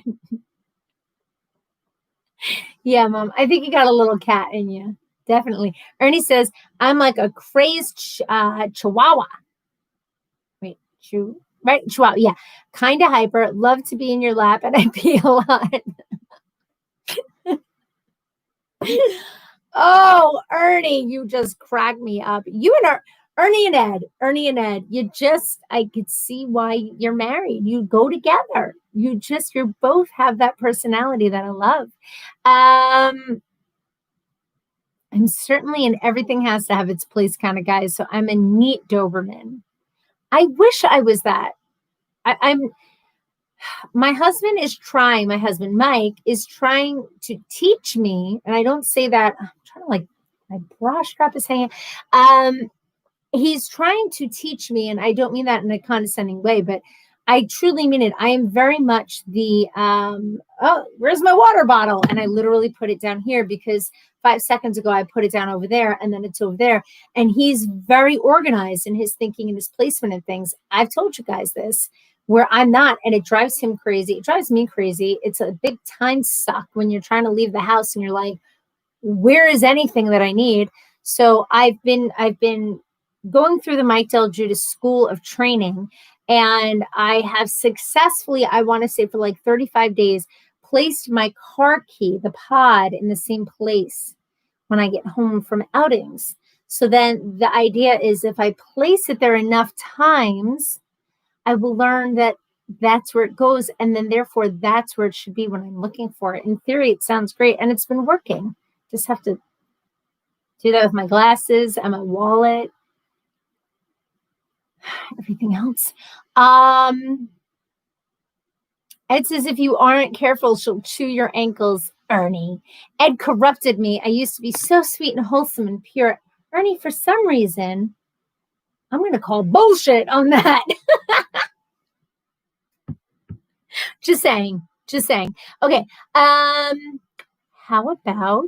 Yeah, Mom. I think you got a little cat in you. Definitely. Ernie says, I'm like a crazed chihuahua. Wait, chihuahua. Yeah. Kind of hyper. Love to be in your lap, and I pee a lot. Oh, Ernie, you just cracked me up. You and Ernie and Ed, I could see why you're married. You go together. You both have that personality that I love. I'm certainly an everything has to have its place kind of guy. So I'm a neat Doberman. I wish I was that. My husband Mike is trying to teach me, and I don't say that, I'm trying to like, my bra strap is hanging. He's trying to teach me, and I don't mean that in a condescending way, but I truly mean it. I am very much the, oh, where's my water bottle? And I literally put it down here because 5 seconds ago I put it down over there and then it's over there. And he's very organized in his thinking and his placement and things. I've told you guys this, where I'm not, and it drives him crazy. It drives me crazy. It's a big time suck when you're trying to leave the house and you're like, where is anything that I need? So I've been going through the Mike Del Judas School of Training, and I have successfully, I want to say for like 35 days, placed my car key, the pod, in the same place when I get home from outings. So then the idea is if I place it there enough times, I will learn that that's where it goes. And then therefore that's where it should be when I'm looking for it. In theory, it sounds great. And it's been working. Just have to do that with my glasses and my wallet. Everything else. Ed says, if you aren't careful, she'll chew your ankles, Ernie. Ed corrupted me. I used to be so sweet and wholesome and pure. Ernie, for some reason, I'm going to call bullshit on that. Just saying. Okay. How about,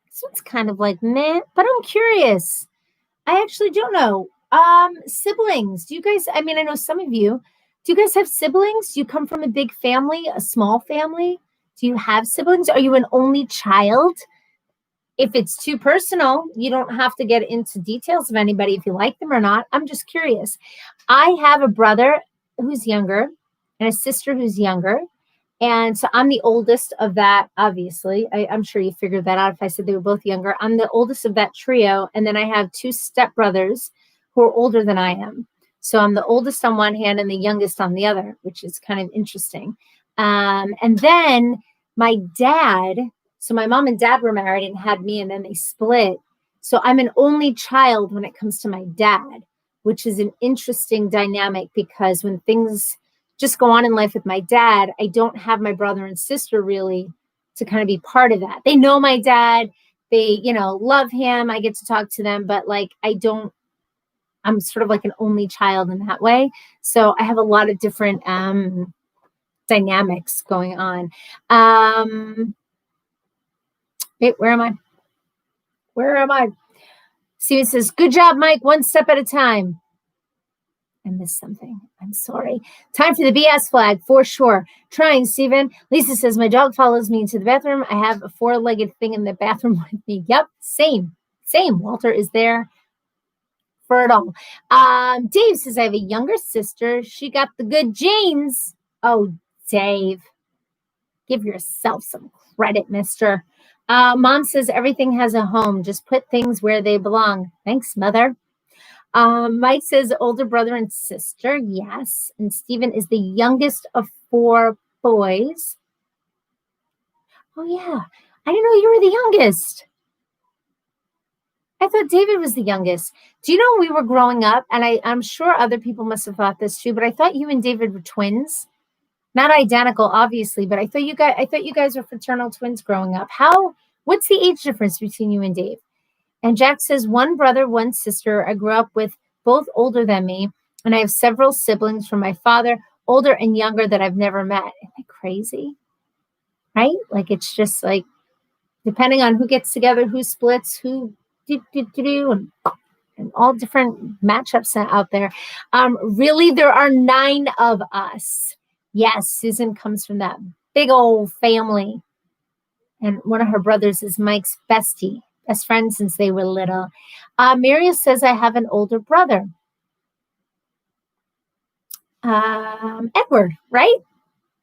this one's kind of like meh, but I'm curious. I actually don't know. Siblings. Do you guys, I mean, I know some of you, do you guys have siblings? Do you come from a big family, a small family? Do you have siblings? Are you an only child? If it's too personal, you don't have to get into details of anybody if you like them or not. I'm just curious. I have a brother who's younger and a sister who's younger. And so I'm the oldest of that, obviously. I'm sure you figured that out if I said they were both younger. I'm the oldest of that trio. And then I have 2 stepbrothers who are older than I am. So I'm the oldest on one hand and the youngest on the other, which is kind of interesting. And then my dad, so my mom and dad were married and had me, and then they split. So I'm an only child when it comes to my dad, which is an interesting dynamic because when things just go on in life with my dad, I don't have my brother and sister really to kind of be part of that. They know my dad. They, love him. I get to talk to them, but like, I'm sort of like an only child in that way. So I have a lot of different dynamics going on. Wait, where am I? Steven says, good job, Mike. One step at a time. I missed something. I'm sorry. Time for the BS flag, for sure. Trying, Steven. Lisa says, my dog follows me into the bathroom. I have a 4-legged thing in the bathroom with me. Yep, same. Walter is there for it all. Dave says, I have a younger sister. She got the good genes. Oh, Dave. Give yourself some credit, mister. Mom says, everything has a home. Just put things where they belong. Thanks, mother. Mike says older brother and sister. Yes. And Stephen is the youngest of 4 boys. Oh, yeah. I didn't know you were the youngest. I thought David was the youngest. Do you know when we were growing up, and I'm sure other people must have thought this too, but I thought you and David were twins. Not identical, obviously, but I thought you guys were fraternal twins growing up. What's the age difference between you and Dave? And Jack says, 1 brother, 1 sister. I grew up with both older than me, and I have several siblings from my father, older and younger, that I've never met. Isn't that crazy? Right? Like, it's just like, depending on who gets together, who splits, who and all different matchups out there. Really, there are 9 of us. Yes, Susan comes from that big old family. And one of her brothers is Mike's best friend since they were little. Maria says, I have an older brother. Edward, right?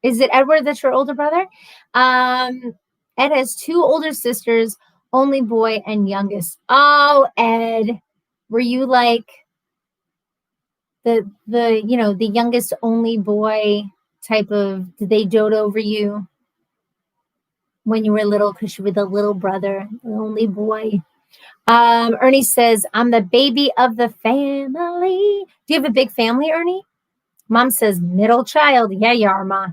Is it Edward that's your older brother? Ed has 2 older sisters. Only boy and youngest. Oh, Ed, were you like the youngest only boy type of, did they dote over you when you were little because you were the little brother, the only boy? Ernie says, I'm the baby of the family. Do you have a big family, Ernie? Mom says, middle child. Yeah, you are, Ma.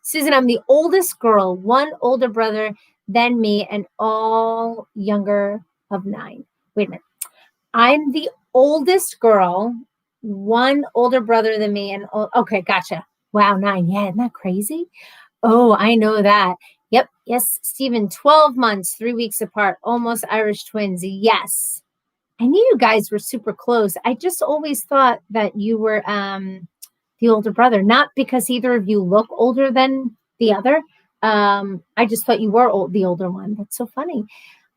Susan, I'm the oldest girl, one older brother than me, and all younger of 9. Wait a minute. I'm the oldest girl, one older brother than me, and okay, gotcha. Wow, 9. Yeah, isn't that crazy? Oh, I know that. Yep. Yes, Stephen, 12 months, 3 weeks apart, almost Irish twins. Yes. I knew you guys were super close. I just always thought that you were the older brother, not because either of you look older than the other. I just thought you were the older one. That's so funny.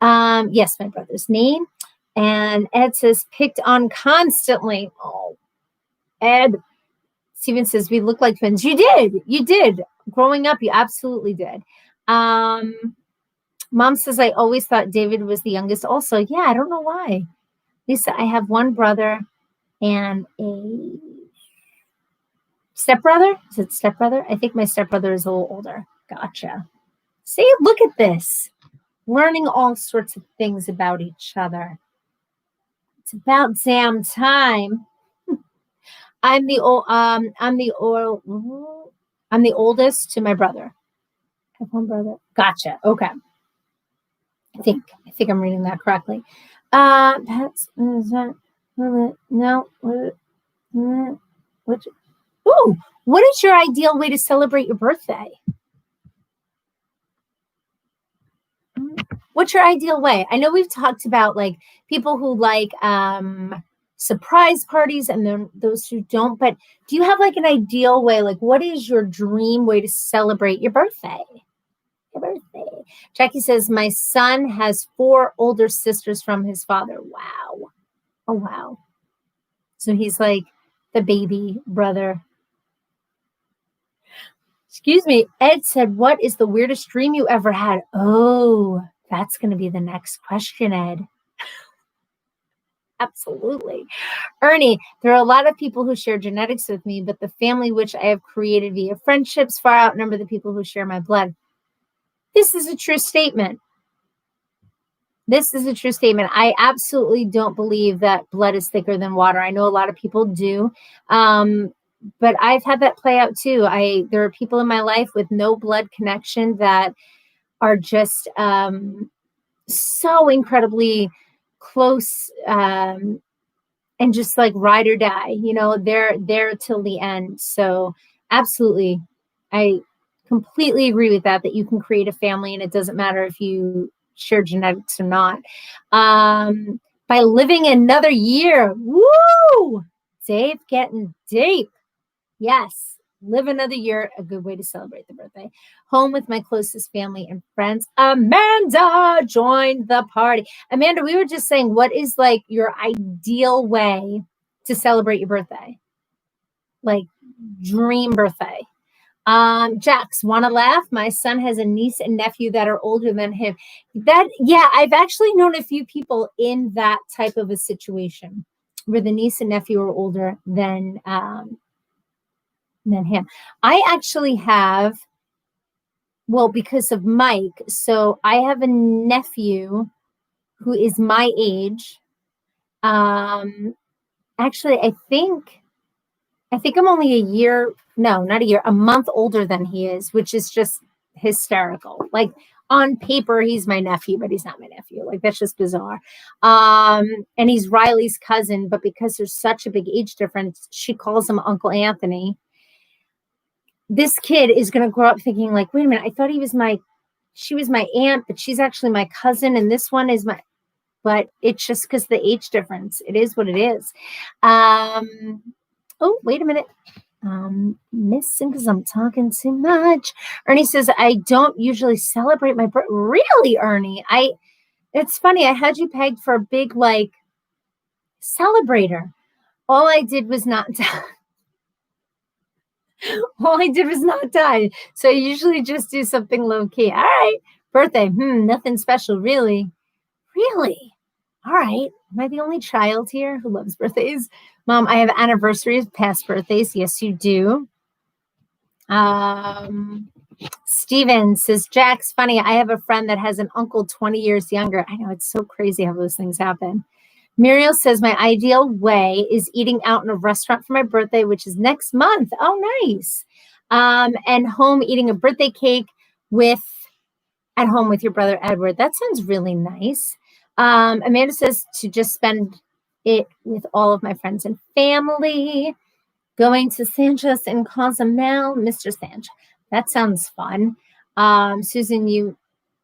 Yes, my brother's name. And Ed says, picked on constantly. Oh, Ed. Steven says, we look like twins. You did. You did. Growing up, you absolutely did. Mom says, I always thought David was the youngest also. Yeah, I don't know why. Lisa, I have one brother and a stepbrother. Is it stepbrother? I think my stepbrother is a little older. Gotcha. See, look at this. Learning all sorts of things about each other. It's about damn time. I'm the oldest to my brother. I have one brother. Gotcha. Okay. I think I'm reading that correctly. Pets. No. Which? Ooh, what is your ideal way to celebrate your birthday? What's your ideal way? I know we've talked about like people who like surprise parties and then those who don't, but do you have like an ideal way? Like, what is your dream way to celebrate your birthday? Your birthday. Jackie says, my son has 4 older sisters from his father. Wow. Oh, wow. So he's like the baby brother. Excuse me. Ed said, what is the weirdest dream you ever had? Oh, that's going to be the next question, Ed. Absolutely. Ernie, there are a lot of people who share genetics with me, but the family which I have created via friendships far outnumber the people who share my blood. This is a true statement. This is a true statement. I absolutely don't believe that blood is thicker than water. I know a lot of people do. But I've had that play out too. There are people in my life with no blood connection that are just so incredibly close and just like ride or die. You know, they're there till the end. So absolutely, I completely agree with that you can create a family and it doesn't matter if you share genetics or not. By living another year. Woo! Dave getting deep. Yes. Live another year, a good way to celebrate the birthday. Home with my closest family and friends. Amanda joined the party. Amanda, we were just saying, what is like your ideal way to celebrate your birthday? Like dream birthday. Jax, want to laugh? My son has a niece and nephew that are older than him. I've actually known a few people in that type of a situation where the niece and nephew are older than him. I actually have, well, because of Mike. So I have a nephew who is my age. Actually, I think I'm only a month older than he is, which is just hysterical. Like on paper, he's my nephew, but he's not my nephew. Like that's just bizarre. And he's Riley's cousin, but because there's such a big age difference, she calls him Uncle Anthony. This kid is going to grow up thinking like, wait a minute, I thought she was my aunt, but she's actually my cousin. And this one is but it's just because the age difference. It is what it is. Oh, wait a minute. Missing because I'm talking too much. Ernie says, I don't usually celebrate my birthday. Really, Ernie? It's funny. I had you pegged for a big, like, celebrator. All I did was not die. All I did was not die. So I usually just do something low key. All right. Birthday, nothing special, really. Really? All right. Am I the only child here who loves birthdays? Mom, I have anniversaries, past birthdays. Yes, you do. Steven says, Jack's funny. I have a friend that has an uncle 20 years younger. I know, it's so crazy how those things happen. Muriel says, my ideal way is eating out in a restaurant for my birthday, which is next month. Oh, nice. And home eating a birthday cake at home with your brother Edward. That sounds really nice. Amanda says to just spend it with all of my friends and family. Going to Sanchez and Cozumel, Mr. Sanchez. That sounds fun. Susan, you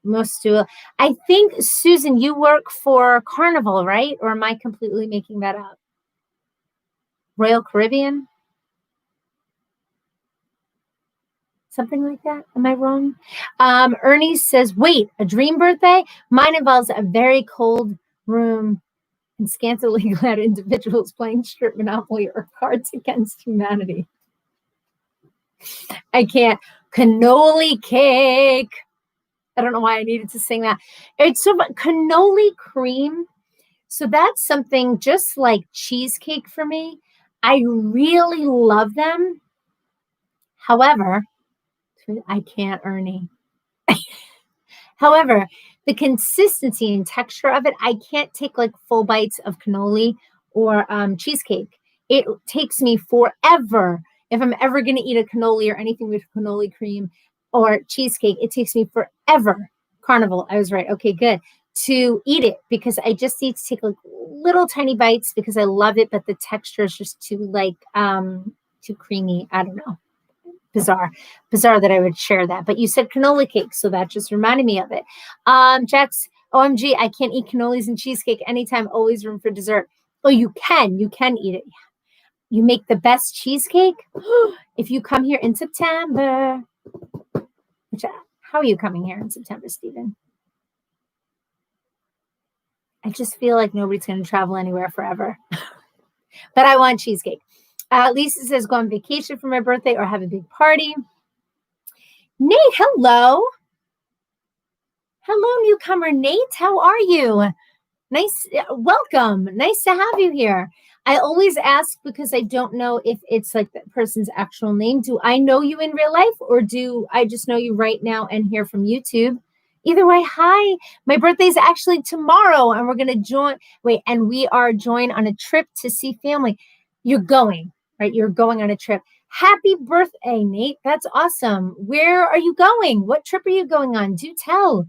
must do. I think, Susan, you work for Carnival, right? Or am I completely making that up? Royal Caribbean? Something like that. Am I wrong? Ernie says, wait, a dream birthday? Mine involves a very cold room and scantily clad individuals playing strip Monopoly or Cards Against Humanity. I can't. Cannoli cake. I don't know why I needed to sing that. It's so much cannoli cream. So that's something just like cheesecake for me. I really love them. However, I can't, Ernie. However, the consistency and texture of it, I can't take like full bites of cannoli or cheesecake. It takes me forever. If I'm ever going to eat a cannoli or anything with cannoli cream or cheesecake, it takes me forever. Carnival, I was right. Okay, good. To eat it because I just need to take like little tiny bites because I love it, but the texture is just too too creamy. I don't know. Bizarre that I would share that. But you said cannoli cake, so that just reminded me of it. Jax, OMG, I can't eat cannolis and cheesecake anytime, always room for dessert. Oh, you can eat it. You make the best cheesecake. If you come here in September, how are you coming here in September, Stephen? I just feel like nobody's going to travel anywhere forever. But I want cheesecake. Lisa says, go on vacation for my birthday or have a big party. Nate, hello. Hello, newcomer Nate. How are you? Nice. Welcome. Nice to have you here. I always ask because I don't know if it's like that person's actual name. Do I know you in real life or do I just know you right now and hear from YouTube? Either way, hi. My birthday is actually tomorrow and we're going to join. And we are joined on a trip to see family. You're going, right? You're going on a trip. Happy birthday, Nate. That's awesome. Where are you going? What trip are you going on? Do tell.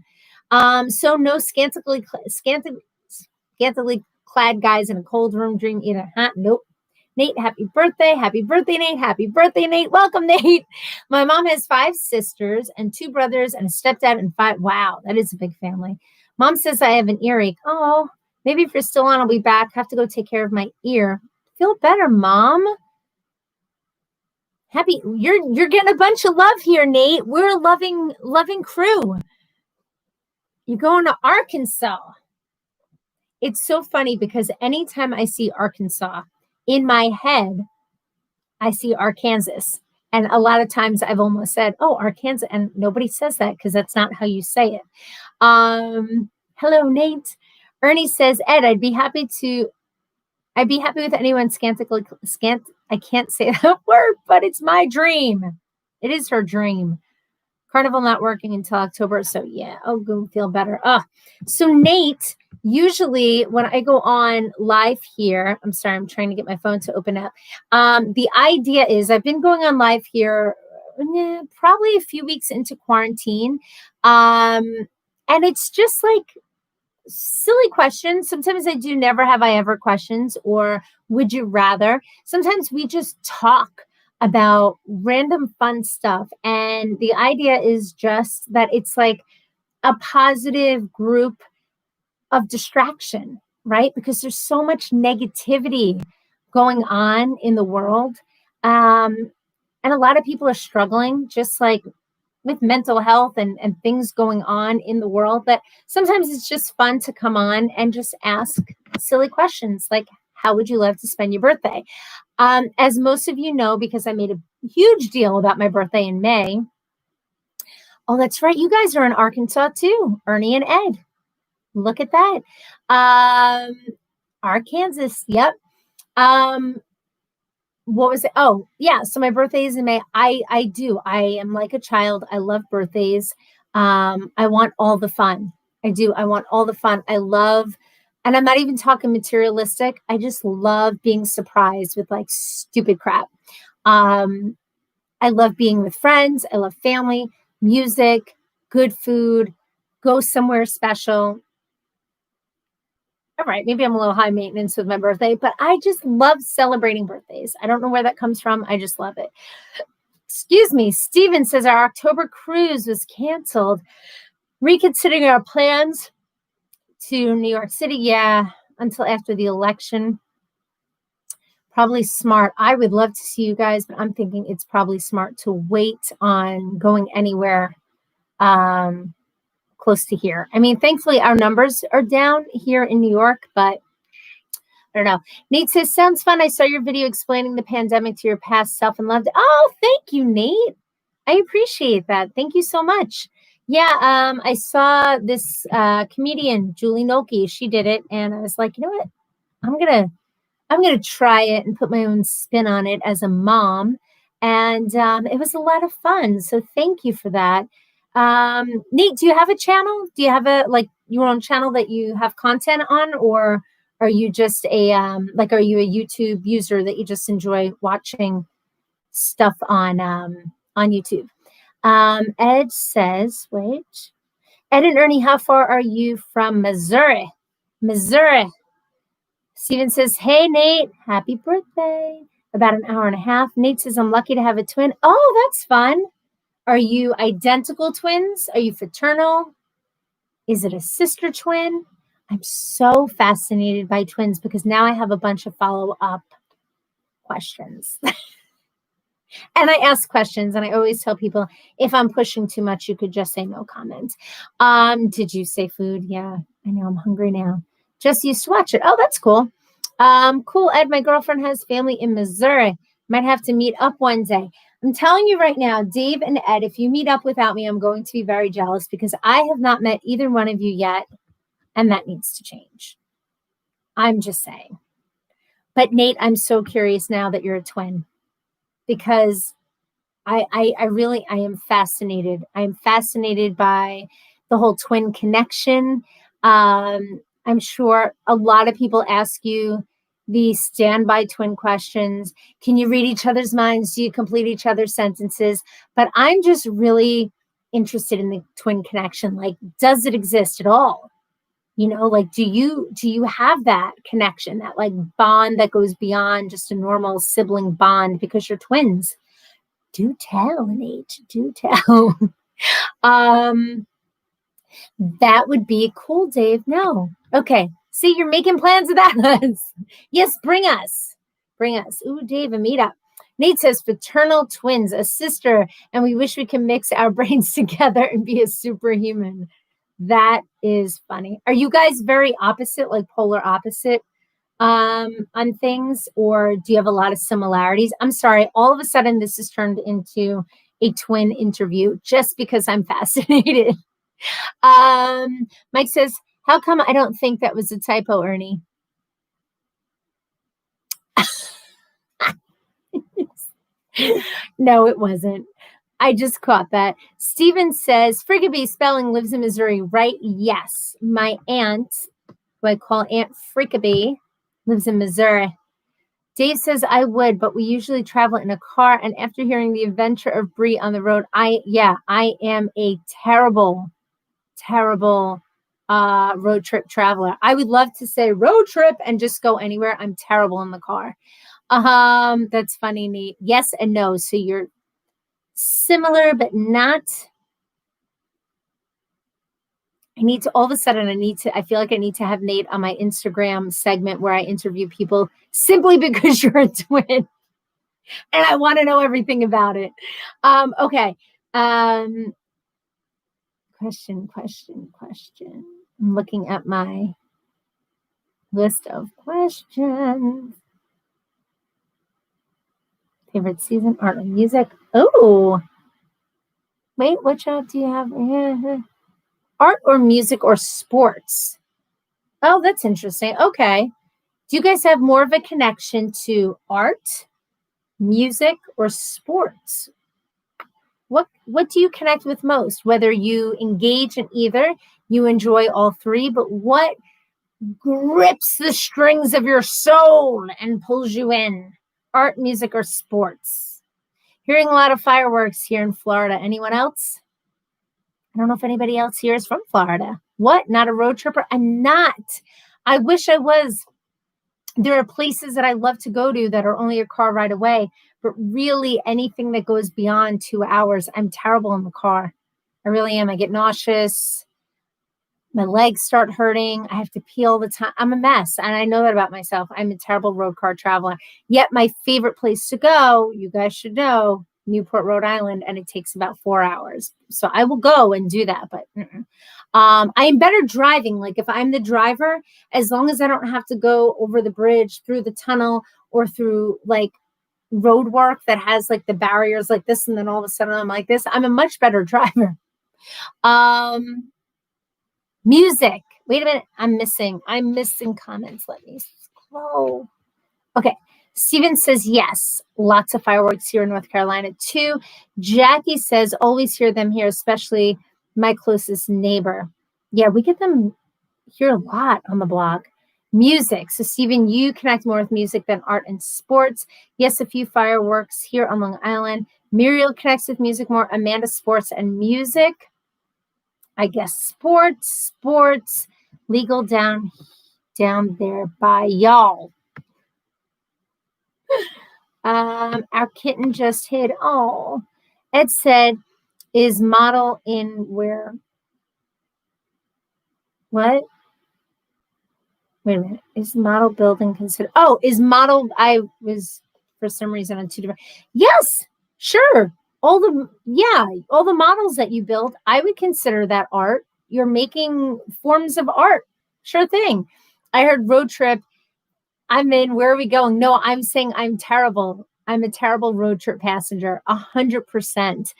So no scantily clad guys in a cold room dream either. Huh? Nope. Nate, happy birthday. Happy birthday, Nate. Happy birthday, Nate. Welcome, Nate. My mom has 5 sisters and 2 brothers and a stepdad and 5. Wow, that is a big family. Mom says I have an earache. Oh, maybe if you're still on, I'll be back. Have to go take care of my ear. Feel better, Mom. Happy. You're getting a bunch of love here, Nate. We're a loving crew. You're going to Arkansas. It's so funny because anytime I see Arkansas, in my head, I see Arkansas. And a lot of times I've almost said, oh, Arkansas. And nobody says that because that's not how you say it. Hello, Nate. Ernie says, Ed, I'd be happy with anyone I can't say that word, but it's my dream. It is her dream. Carnival not working until October. So yeah, I'll go feel better. So Nate, usually when I go on live here, I'm sorry, I'm trying to get my phone to open up. The idea is I've been going on live here probably a few weeks into quarantine. And it's just like silly questions. Sometimes I do never have I ever questions or would you rather. Sometimes we just talk about random fun stuff. And the idea is just that it's like a positive group of distraction, right? Because there's so much negativity going on in the world. And a lot of people are struggling, just like with mental health and things going on in the world, that sometimes it's just fun to come on and just ask silly questions like, how would you love to spend your birthday? As most of you know, because I made a huge deal about my birthday in May, Oh, that's right. You guys are in Arkansas too, Ernie and Ed. Look at that. Arkansas. Yep. What was it? Oh, yeah. So my birthday is in May. I do. I am like a child. I love birthdays. I want all the fun. I do. I want all the fun. I love, and I'm not even talking materialistic. I just love being surprised with like stupid crap. Um, I love being with friends. I love family, music, good food, go somewhere special. All right, maybe I'm a little high maintenance with my birthday, but I just love celebrating birthdays. I don't know where that comes from. I just love it. Excuse me. Steven says our October cruise was canceled. Reconsidering our plans to New York City. Yeah, until after the election. Probably smart. I would love to see you guys, but I'm thinking it's probably smart to wait on going anywhere close to here. I mean, thankfully our numbers are down here in New York, but I don't know. Nate says, sounds fun. I saw your video explaining the pandemic to your past self and loved it. Oh, thank you, Nate. I appreciate that. Thank you so much. Yeah, I saw this comedian, Julie Noki. She did it, and I was like, you know what? I'm gonna try it and put my own spin on it as a mom. And it was a lot of fun. So thank you for that. Nate, do you have a channel? Do you have a like your own channel that you have content on, or are you just a are you a YouTube user that you just enjoy watching stuff on YouTube? Ed says, wait. Ed and Ernie, how far are you from Missouri? Missouri. Steven says, hey, Nate, happy birthday. About an hour and a half. Nate says, I'm lucky to have a twin. Oh, that's fun. Are you identical twins? Are you fraternal? Is it a sister twin? I'm so fascinated by twins because now I have a bunch of follow-up questions. And I ask questions, and I always tell people, if I'm pushing too much, you could just say no comment. Did you say food? Yeah, I know I'm hungry now. Just used to watch it. Oh, that's cool. Cool, Ed. My girlfriend has family in Missouri. Might have to meet up one day. I'm telling you right now, Dave and Ed, if you meet up without me, I'm going to be very jealous because I have not met either one of you yet, and that needs to change. I'm just saying. But Nate, I'm so curious now that you're a twin because I am fascinated. I'm fascinated by the whole twin connection. I'm sure a lot of people ask you the standby twin questions. Can you read each other's minds? Do you complete each other's sentences? But I'm just really interested in the twin connection. Like, does it exist at all? You know, like, do you have that connection, that like bond that goes beyond just a normal sibling bond because you're twins? Do tell, Nate. Do tell. That would be cool, Dave. No. Okay. See, you're making plans with us. Yes, bring us. Bring us. Ooh, Dave, a meetup. Nate says fraternal twins, a sister, and we wish we could mix our brains together and be a superhuman. That is funny. Are you guys very opposite, like polar opposite on things, or do you have a lot of similarities? I'm sorry, all of a sudden this has turned into a twin interview just because I'm fascinated. Mike says, how come I don't think that was a typo, Ernie? No, it wasn't. I just caught that. Steven says, Friggaby spelling lives in Missouri, right? Yes. My aunt, who I call Aunt Frickaby, lives in Missouri. Dave says I would, but we usually travel in a car. And after hearing the adventure of Bree on the road, I am a terrible road trip traveler. I would love to say road trip and just go anywhere. I'm terrible in the car. That's funny, Nate. Yes and no. So you're similar, but not. All of a sudden, I feel like I need to have Nate on my Instagram segment where I interview people simply because you're a twin. And I want to know everything about it. Okay. Question. I'm looking at my list of questions. Favorite season, art and music. Oh, Wait, what job do you have? Art or music or sports? Oh, that's interesting. Okay. Do you guys have more of a connection to art, music, or sports? What do you connect with most? Whether you engage in either, you enjoy all three, but what grips the strings of your soul and pulls you in? Art, music, or sports? Hearing a lot of fireworks here in Florida. Anyone else? I don't know if anybody else here is from Florida. What? Not a road tripper? I'm not. I wish I was. There are places that I love to go to that are only a car ride away, but really anything that goes beyond 2 hours, I'm terrible in the car. I really am. I get nauseous. My legs start hurting. I have to pee all the time. I'm a mess. And I know that about myself. I'm a terrible road car traveler. Yet my favorite place to go, you guys should know, Newport, Rhode Island, and it takes about 4 hours. So I will go and do that. But I am better driving. Like if I'm the driver, as long as I don't have to go over the bridge, through the tunnel, or through like road work that has like the barriers like this, and then all of a sudden I'm like this, I'm a much better driver. Music. Wait a minute. I'm missing comments. Let me scroll. Okay. Steven says yes. Lots of fireworks here in North Carolina too. Jackie says always hear them here, especially my closest neighbor. Yeah, we get them here a lot on the blog. Music. So Steven, you connect more with music than art and sports. Yes, a few fireworks here on Long Island. Muriel connects with music more. Amanda, sports and music. I guess sports, legal down there by y'all. Our kitten just hid. Oh, Ed said, is model in where? What? Wait a minute. Is model building considered? Oh, is model? I was for some reason on two different. Yes, sure. All the models that you build, I would consider that art. You're making forms of art. Sure thing. I heard road trip. I'm in. Where are we going? No, I'm saying I'm terrible. I'm a terrible road trip passenger. 100%.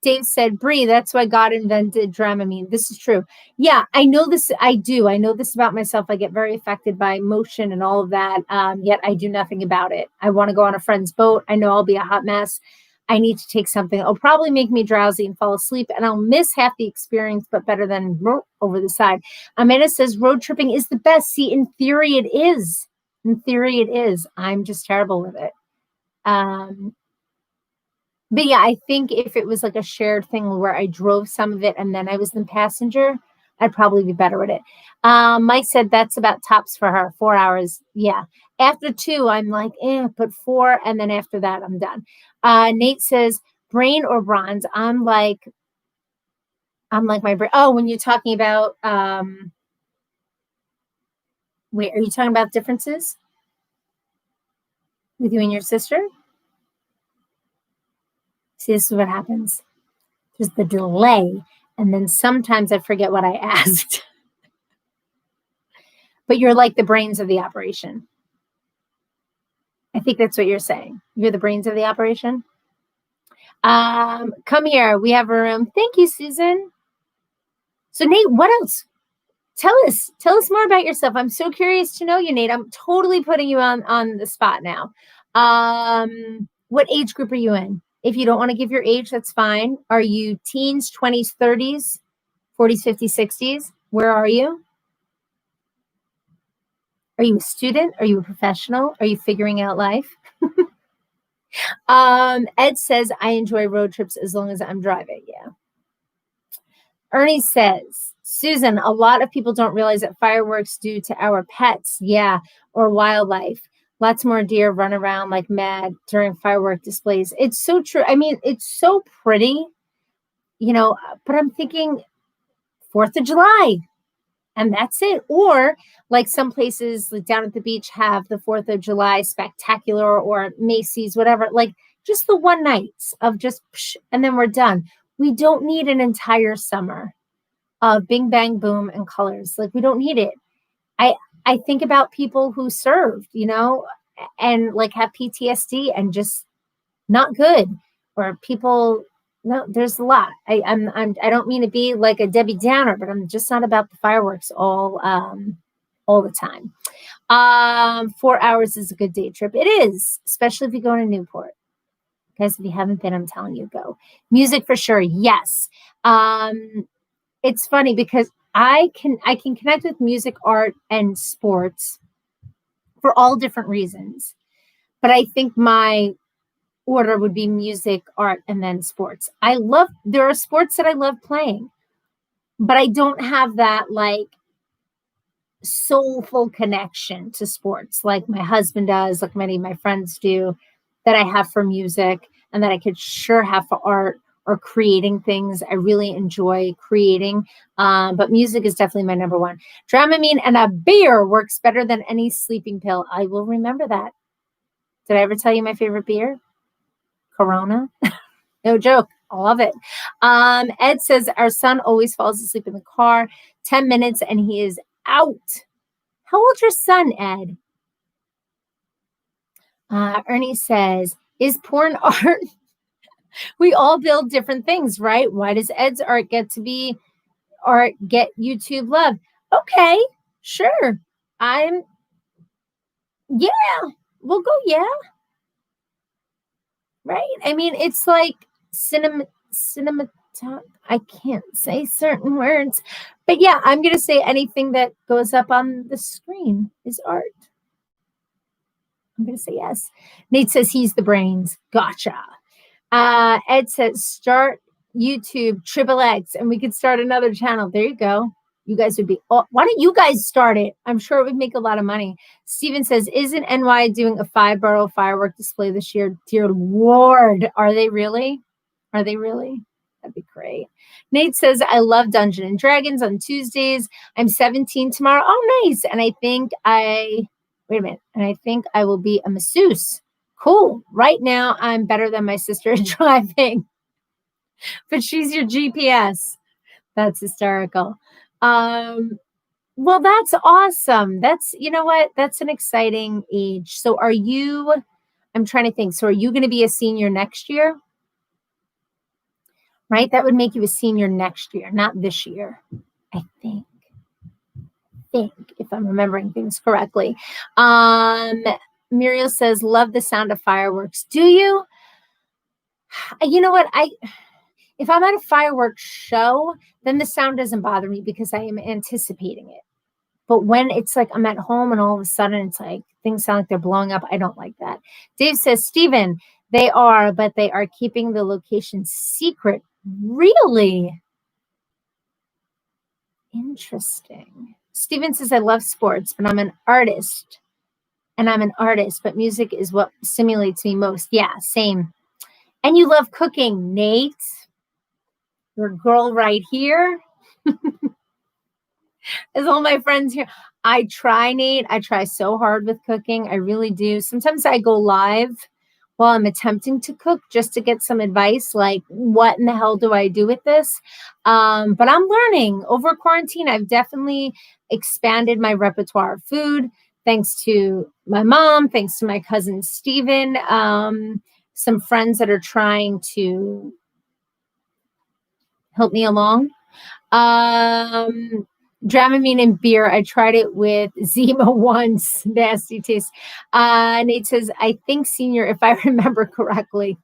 Dave said, Bree, that's why God invented Dramamine. This is true. Yeah, I know this. I do. I know this about myself. I get very affected by motion and all of that. Yet I do nothing about it. I want to go on a friend's boat. I know I'll be a hot mess. I need to take something. It'll probably make me drowsy and fall asleep, and I'll miss half the experience, but better than over the side. Amanda says road tripping is the best. See, in theory, it is. In theory, it is. I'm just terrible with it. But yeah, I think if it was like a shared thing where I drove some of it and then I was the passenger, I'd probably be better with it. Mike said that's about tops for her, 4 hours. Yeah. After 2, I'm like, but 4. And then after that, I'm done. Nate says brain or bronze. I'm like my brain. Oh, when you're talking about, wait, are you talking about differences with you and your sister? See, this is what happens. There's the delay. And then sometimes I forget what I asked. But you're like the brains of the operation. I think that's what you're saying. You're the brains of the operation. Come here. We have a room. Thank you, Susan. So Nate, what else? Tell us more about yourself. I'm so curious to know you, Nate. I'm totally putting you on the spot now. What age group are you in? If you don't want to give your age, that's fine. Are you teens, 20s, 30s, 40s, 50s, 60s? Where are you? Are you a student? Are you a professional? Are you figuring out life? Ed says, I enjoy road trips as long as I'm driving. Yeah. Ernie says, Susan, a lot of people don't realize that fireworks do to our pets. Yeah. Or wildlife. Lots more deer run around like mad during firework displays. It's so true. I mean, it's so pretty, but I'm thinking 4th of July. And that's it. Or like some places like down at the beach have the 4th of July spectacular or Macy's, whatever, like just the one night of just, and then we're done. We don't need an entire summer of bing, bang, boom and colors. Like we don't need it. I think about people who served, and like have PTSD and just not good, or people. No, there's a lot. I don't mean to be like a Debbie Downer, but I'm just not about the fireworks all the time. 4 hours is a good day trip. It is, especially if you go to Newport. Guys, if you haven't been, I'm telling you, go. Music for sure, yes. It's funny because I can connect with music, art, and sports for all different reasons. But I think my order would be music, art, and then sports. There are sports that I love playing, but I don't have that like soulful connection to sports like my husband does, like many of my friends do, that I have for music and that I could sure have for art or creating things. I really enjoy creating, but music is definitely my number one. Dramamine and a beer works better than any sleeping pill. I will remember that. Did I ever tell you my favorite beer? Corona. No joke. I love it. Ed says our son always falls asleep in the car. 10 minutes and he is out. How old's your son, Ed? Ernie says, is porn art? We all build different things, right? Why does Ed's art get to be art, get YouTube love? Okay, sure. Yeah, we'll go, yeah. Right? I mean, it's like cinema, I can't say certain words, but yeah, I'm going to say anything that goes up on the screen is art. I'm going to say yes. Nate says he's the brains. Gotcha. Ed says start YouTube triple X and we could start another channel. There you go. You guys would be, why don't you guys start it? I'm sure it would make a lot of money. Steven says, isn't NY doing a 5-borough firework display this year? Dear Lord, are they really? Are they really? That'd be great. Nate says, I love Dungeons and Dragons on Tuesdays. I'm 17 tomorrow. Oh, nice. And I think wait a minute. And I think I will be a masseuse. Cool. Right now, I'm better than my sister at driving, but she's your GPS. That's hysterical. Well, that's awesome. You know what? That's an exciting age. So I'm trying to think. So are you going to be a senior next year? Right? That would make you a senior next year, not this year, I think, if I'm remembering things correctly. Muriel says, love the sound of fireworks. Do you? You know what? If I'm at a fireworks show, then the sound doesn't bother me because I am anticipating it. But when it's like I'm at home and all of a sudden it's like things sound like they're blowing up, I don't like that. Dave says, Steven, they are, but they are keeping the location secret. Really? Interesting. Steven says, I love sports, but I'm an artist. And I'm an artist, but music is what stimulates me most. Yeah, same. And you love cooking, Nate. Your girl right here. As all my friends here. I try, Nate. I try so hard with cooking. I really do. Sometimes I go live while I'm attempting to cook just to get some advice, like what in the hell do I do with this? But I'm learning. Over quarantine, I've definitely expanded my repertoire of food, thanks to my mom, thanks to my cousin Steven, some friends that are trying to help me along. Dramamine and beer. I tried it with Zima once. Nasty taste. Nate says, I think senior, if I remember correctly.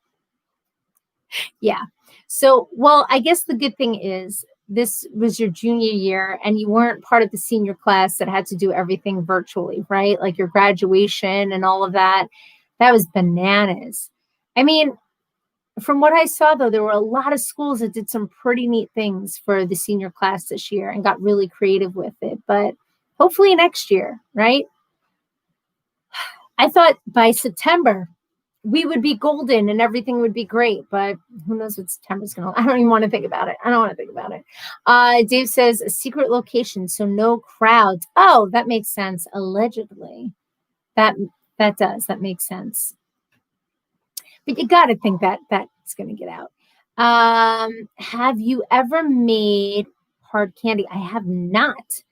Yeah. So, well, I guess the good thing is this was your junior year and you weren't part of the senior class that had to do everything virtually, right? Like your graduation and all of that. That was bananas. I mean, from what I saw, though, there were a lot of schools that did some pretty neat things for the senior class this year and got really creative with it. But hopefully next year, right? I thought by September we would be golden and everything would be great. But who knows what September's going to. I don't even want to think about it. Dave says a secret location, so no crowds. Oh, that makes sense. Allegedly. That does. That makes sense. But you got to think that that's going to get out. Have you ever made hard candy? I have not.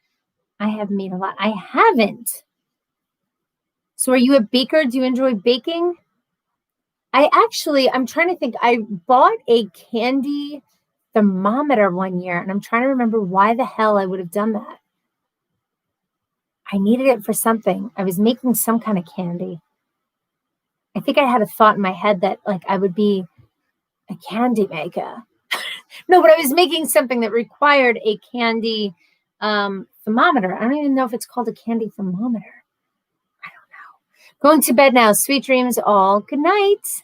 I have made a lot. I haven't. So are you a baker? Do you enjoy baking? I'm trying to think. I bought a candy thermometer one year, and I'm trying to remember why the hell I would have done that. I needed it for something. I was making some kind of candy. I think I had a thought in my head that like I would be a candy maker. No, but I was making something that required a candy thermometer. I don't even know if it's called a candy thermometer. I don't know. Going to bed now. Sweet dreams all. Good night.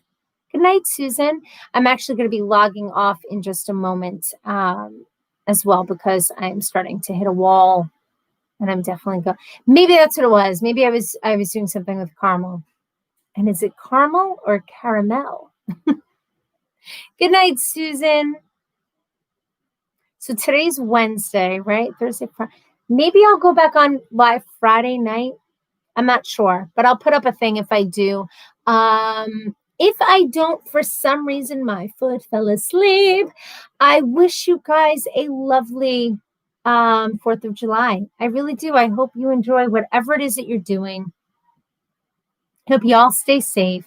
Good night, Susan. I'm actually going to be logging off in just a moment as well because I'm starting to hit a wall and I'm definitely going. Maybe that's what it was. Maybe I was doing something with caramel. And is it caramel or caramel? Good night, Susan. So today's Wednesday, right? Thursday, Friday. Maybe I'll go back on live Friday night. I'm not sure, but I'll put up a thing if I do. If I don't, for some reason, my foot fell asleep, I wish you guys a lovely 4th of July. I really do. I hope you enjoy whatever it is that you're doing. Hope you all stay safe.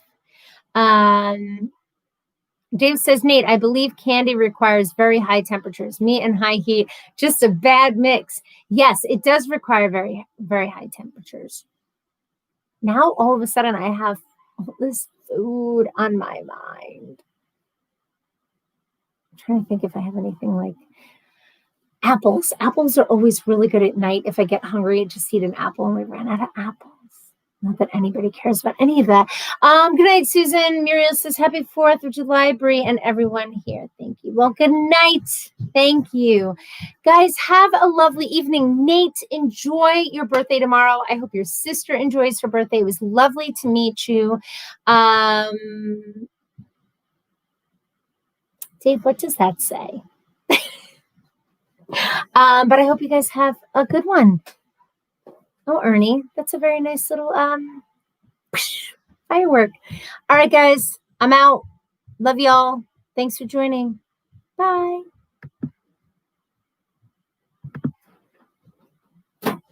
Dave says, Nate, I believe candy requires very high temperatures. Meat and high heat, just a bad mix. Yes, it does require very, very high temperatures. Now, all of a sudden, I have all this food on my mind. I'm trying to think if I have anything like apples. Apples are always really good at night. If I get hungry, I just eat an apple, and we ran out of apples. Not that anybody cares about any of that. Good night, Susan. Muriel says, happy 4th of July, Bree, and everyone here. Thank you. Well, good night. Thank you. Guys, have a lovely evening. Nate, enjoy your birthday tomorrow. I hope your sister enjoys her birthday. It was lovely to meet you. Dave, what does that say? But I hope you guys have a good one. Oh, Ernie, that's a very nice little firework. All right, guys, I'm out. Love y'all. Thanks for joining. Bye.